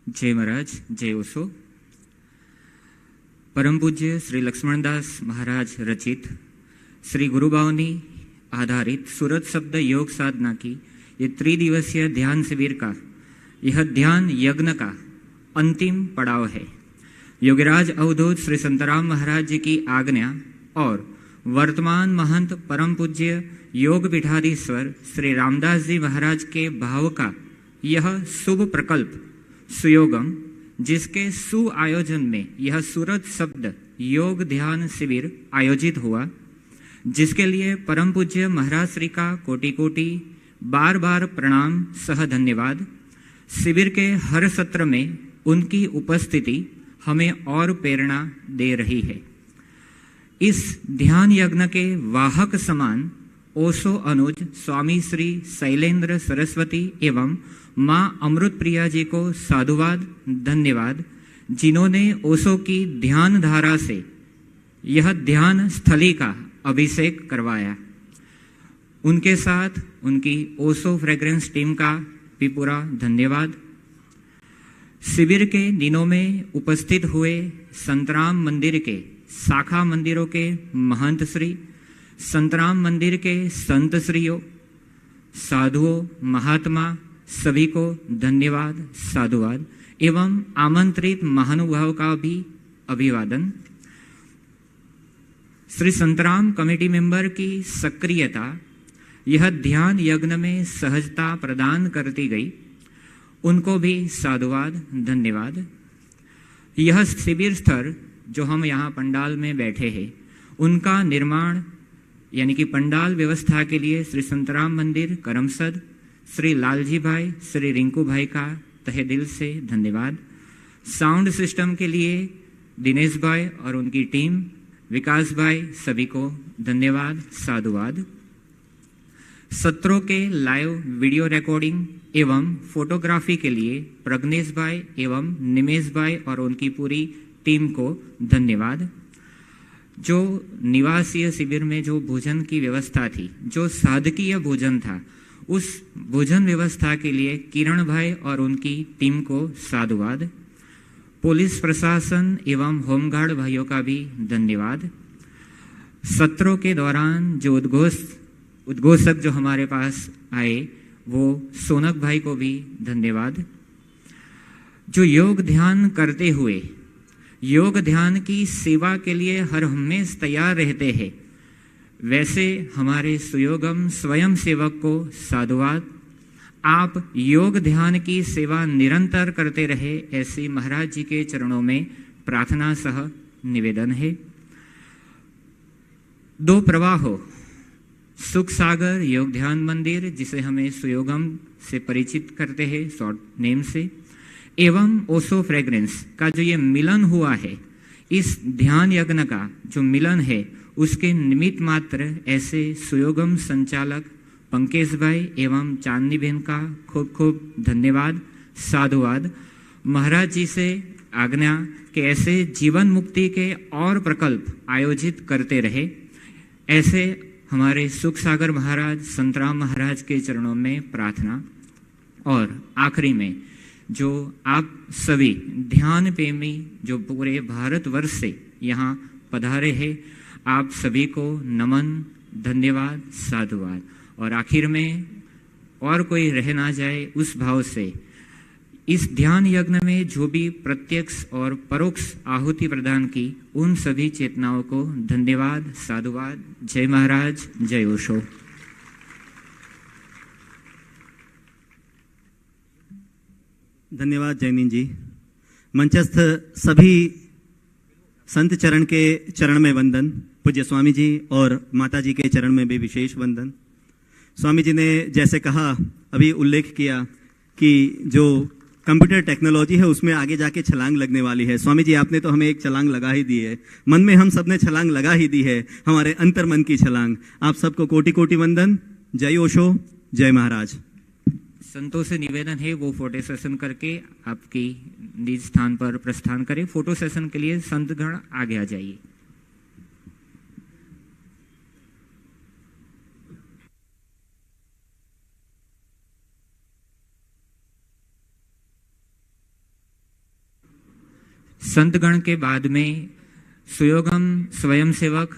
जय महाराज, जय ओशो। परम पूज्य श्री लक्ष्मणदास महाराज रचित श्री गुरुबावनी आधारित सूरत शब्द योग साधना की ये त्रिदिवसीय ध्यान शिविर का यह ध्यान यज्ञ का अंतिम पड़ाव है। योगीराज अवधूत श्री संतराम महाराज जी की आज्ञा और वर्तमान महंत परम पूज्य योग पीठाधीश्वर श्री रामदास जी महाराज के भाव का यह शुभ प्रकल्प सुयोगम, जिसके सुआयोजन में यह सूरत शब्द योग ध्यान शिविर आयोजित हुआ, जिसके लिए परम पूज्य महाराज श्री का कोटि कोटि बार बार प्रणाम सह धन्यवाद। शिविर के हर सत्र में उनकी उपस्थिति हमें और प्रेरणा दे रही है। इस ध्यान यज्ञ के वाहक समान ओशो अनुज स्वामी श्री शैलेंद्र सरस्वती एवं मां अमृत प्रिया जी को साधुवाद धन्यवाद, जिन्होंने ओशो की ध्यान धारा से यह ध्यान स्थली का अभिषेक करवाया। उनके साथ उनकी ओशो फ्रेग्रेंस टीम का भी पूरा धन्यवाद। शिविर के दिनों में उपस्थित हुए संतराम मंदिर के शाखा मंदिरों के महंत श्री, संतराम मंदिर के संत श्रीयों, साधुओं, महात्मा सभी को धन्यवाद साधुवाद एवं आमंत्रित महानुभाव का भी अभिवादन। श्री संतराम कमेटी मेंबर की सक्रियता यह ध्यान यज्ञ में सहजता प्रदान करती गई, उनको भी साधुवाद धन्यवाद। यह शिविर स्थल जो हम यहाँ पंडाल में बैठे हैं उनका निर्माण यानी कि पंडाल व्यवस्था के लिए श्री संतराम मंदिर करमसद, श्री लालजी भाई, श्री रिंकू भाई का तहे दिल से धन्यवाद। साउंड सिस्टम के लिए दिनेश भाई और उनकी टीम, विकास भाई, सभी को धन्यवाद, साधुवाद। सत्रों के लाइव वीडियो रिकॉर्डिंग एवं फोटोग्राफी के लिए प्रग्नेश भाई एवं निमेश भाई और उनकी पूरी टीम को धन्यवाद। जो निवासीय शिविर में जो भोजन की व्यवस्था थी, जो साधकीय भोजन था, उस भोजन व्यवस्था के लिए किरण भाई और उनकी टीम को साधुवाद। पुलिस प्रशासन एवं होमगार्ड भाइयों का भी धन्यवाद। सत्रों के दौरान जो उद्घोषक जो हमारे पास आए, वो सोनक भाई को भी धन्यवाद। जो योग ध्यान करते हुए योग ध्यान की सेवा के लिए हर हमेशा तैयार रहते हैं, वैसे हमारे सुयोगम स्वयं सेवक को साधुवाद। आप योग ध्यान की सेवा निरंतर करते रहे, ऐसी महाराज जी के चरणों में प्रार्थना सह निवेदन है। दो प्रवाहों, सुख सागर योग ध्यान मंदिर, जिसे हमें सुयोगम से परिचित करते हैं शॉर्ट नेम से, एवं ओशो फ्रेग्रेंस का जो ये मिलन हुआ है, इस ध्यान यज्ञ का जो मिलन है, उसके निमित्त मात्र ऐसे सुयोगम संचालक पंकज भाई एवं चांदनी बहन का खूब खूब धन्यवाद, साधुवाद। महाराज जी से आज्ञा कि ऐसे जीवन मुक्ति के और प्रकल्प आयोजित करते रहे, ऐसे हमारे सुख सागर महाराज, संतराम महाराज के चरणों में प्रार्थना। और आखिरी में जो आप सभी ध्यान प्रेमी जो पूरे भारतवर्ष से यहाँ पधारे हैं, आप सभी को नमन, धन्यवाद, साधुवाद। और आखिर में और कोई रह ना जाए उस भाव से इस ध्यान यज्ञ में जो भी प्रत्यक्ष और परोक्ष आहुति प्रदान की, उन सभी चेतनाओं को धन्यवाद, साधुवाद। जय महाराज, जय ओशो। धन्यवाद जैनिन जी। मंचस्थ सभी संत चरण के चरण में वंदन, पूज्य स्वामी जी और माता जी के चरण में भी विशेष वंदन। स्वामी जी ने जैसे कहा, अभी उल्लेख किया कि जो कंप्यूटर टेक्नोलॉजी है उसमें आगे जाके छलांग लगने वाली है। स्वामी जी आपने तो हमें एक छलांग लगा ही दी है, मन में हम सबने छलांग लगा ही दी है, हमारे अंतर मन की छलांग। आप सबको कोटि कोटि वंदन। जय ओशो, जय महाराज। संतों से निवेदन है वो फोटो सेशन करके आपकी निज स्थान पर प्रस्थान करें। फोटो सेशन के लिए संतगण आगे आ जाइए। संतगण के बाद में सुयोगम स्वयंसेवक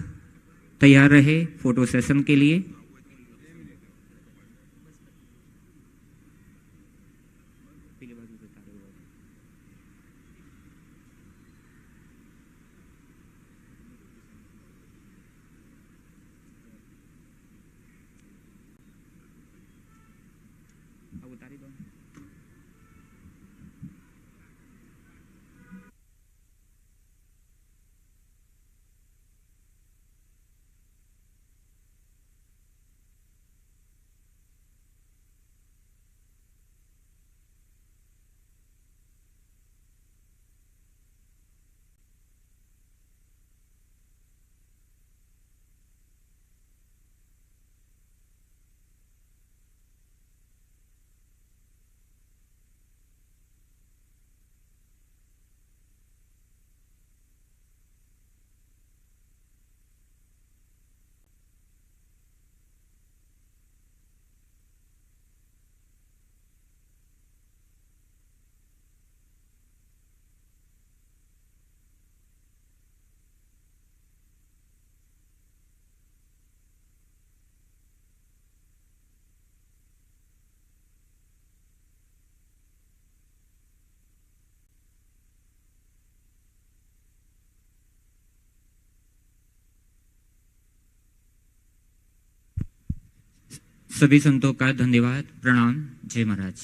तैयार रहे फोटो सेशन के लिए। सभी संतों का धन्यवाद, प्रणाम। जय महाराज।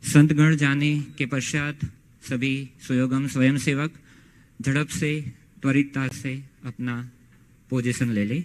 संतगण जाने के पश्चात सभी सुयोगम स्वयंसेवक झड़प से, त्वरितता से अपना पोजीशन ले ले।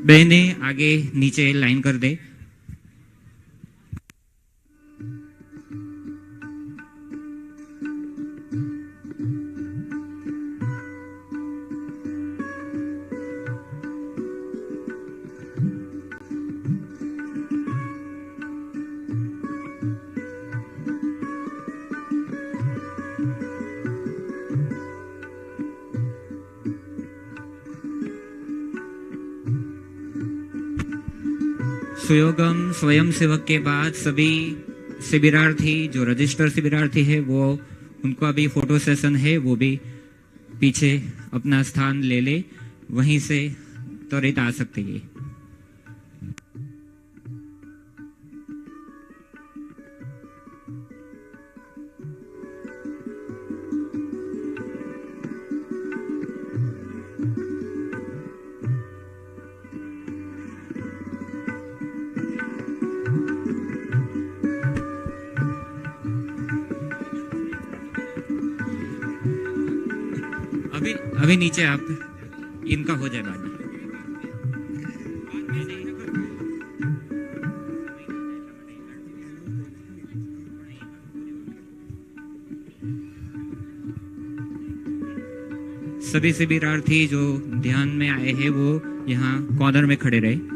बहने आगे नीचे लाइन कर दे। सुयोगम स्वयं सेवक के बाद सभी शिविरार्थी जो रजिस्टर शिविरार्थी है वो उनको अभी फोटो सेशन है, वो भी पीछे अपना स्थान ले ले, वहीं से त्वरित आ सकते हैं। अभी नीचे आप इनका हो जाए बाद में। सभी शिविरार्थी जो ध्यान में आए हैं वो यहाँ कॉर्नर में खड़े रहे।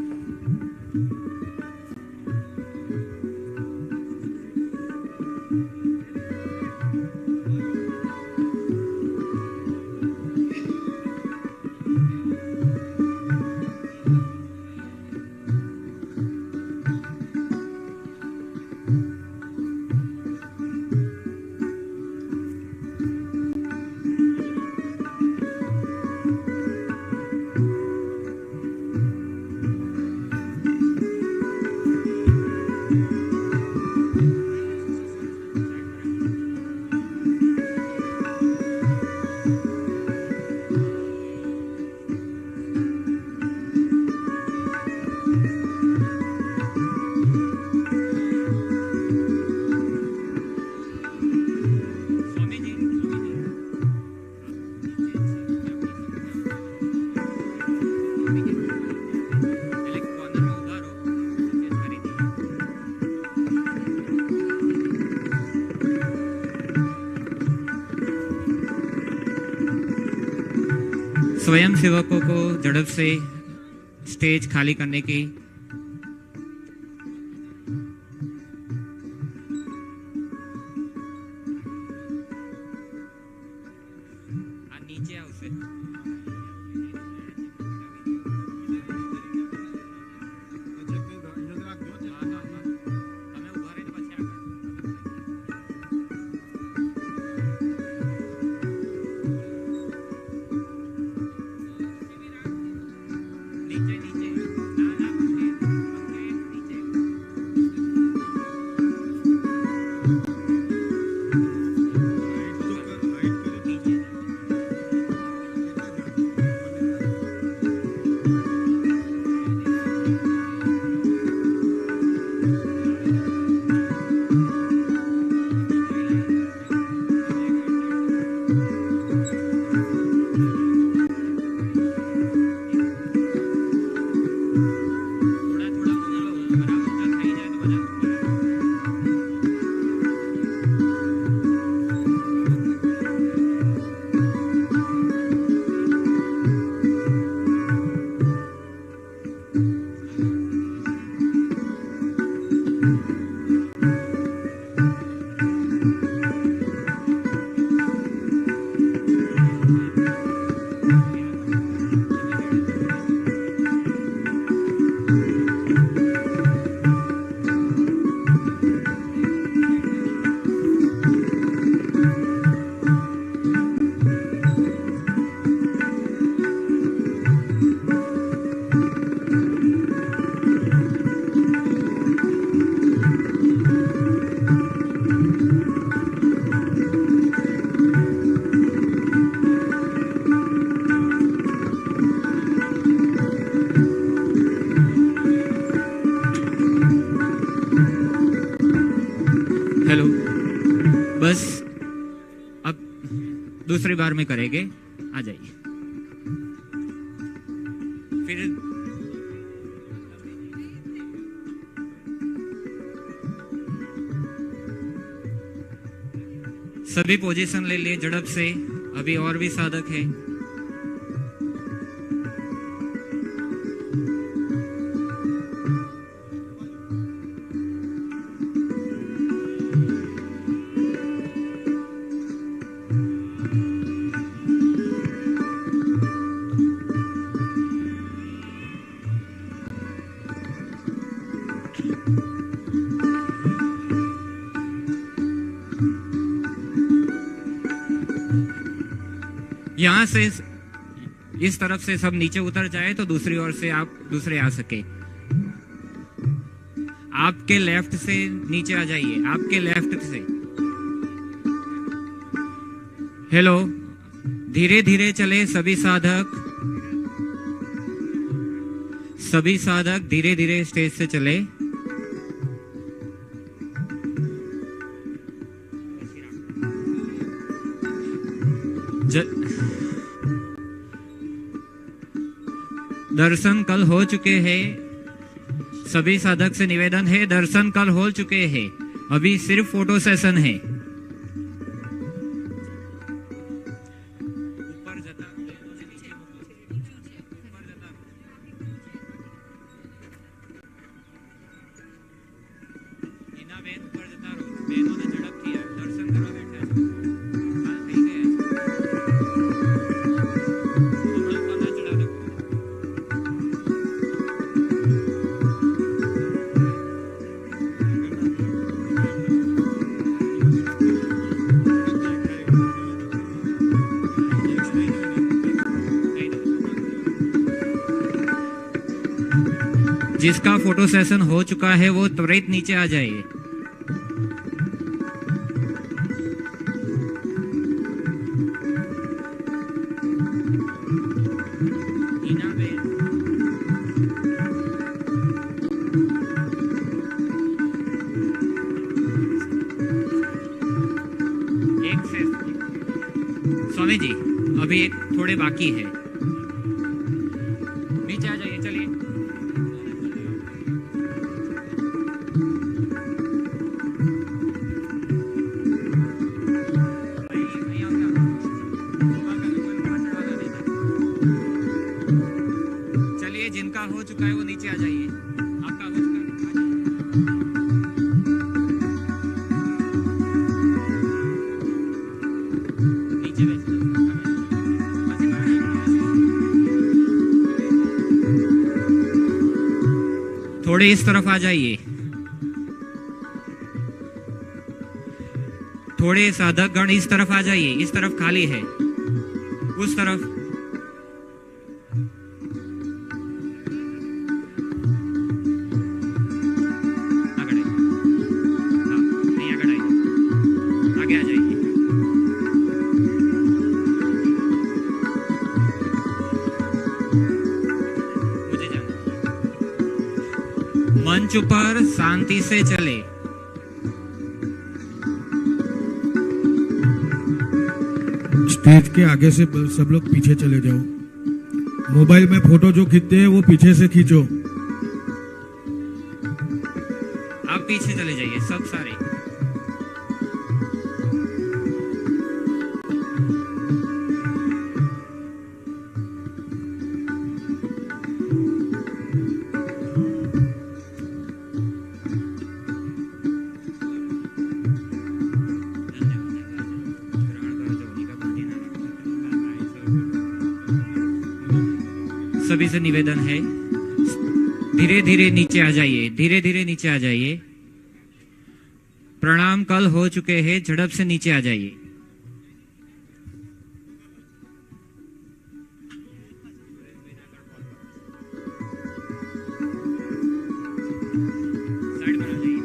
स्वयं सेवकों को झड़प से स्टेज खाली करने की नीचे आओ उसे। हेलो, बस अब दूसरी बार में करेंगे, आ जाइए। फिर सभी पोजीशन ले लिए झड़प से। अभी और भी साधक है। यहाँ से इस तरफ से सब नीचे उतर जाए तो दूसरी ओर से आप दूसरे आ सके। आपके लेफ्ट से नीचे आ जाइए, आपके लेफ्ट से। हेलो, धीरे धीरे चले सभी साधक। सभी साधक धीरे धीरे स्टेज से चले। दर्शन कल हो चुके हैं। सभी साधक से निवेदन है, दर्शन कल हो चुके हैं, अभी सिर्फ फोटो सेशन है। ऊपर जता ईना बेन ऊपर जता रहो। बेनों ने झड़प किया, दर्शन करो बैठा है। हाल થઈ ગયા હમણાં પગા ચડા દો। जिसका फोटो सेशन हो चुका है वो त्वरित नीचे आ जाइए। एक से स्वामी जी अभी एक थोड़े बाकी है, नीचे आ जाइए। चलिए चलिए, जिनका हो चुका है वो नीचे आ जाइए। आपका हो चुका है, आ जाइए। नीचे बैठिए। थोड़े इस तरफ आ जाइए। थोड़े साधक गण इस तरफ आ जाइए। इस तरफ खाली है, उस तरफ। आगे आइए। हाँ, नहीं आगे आइए, आगे आ जाइए। मुझे जाना। मंच पर शांति से चले। स्टेज के आगे से सब लोग पीछे चले जाओ। मोबाइल में फोटो जो खींचते हैं वो पीछे से खींचो। आप पीछे चले जाइए सब सारे। सभी से निवेदन है, धीरे धीरे नीचे आ जाइए। धीरे धीरे नीचे आ जाइए। प्रणाम कल हो चुके हैं, झड़प से नीचे आ जाइए। साइड पर आ जाइए।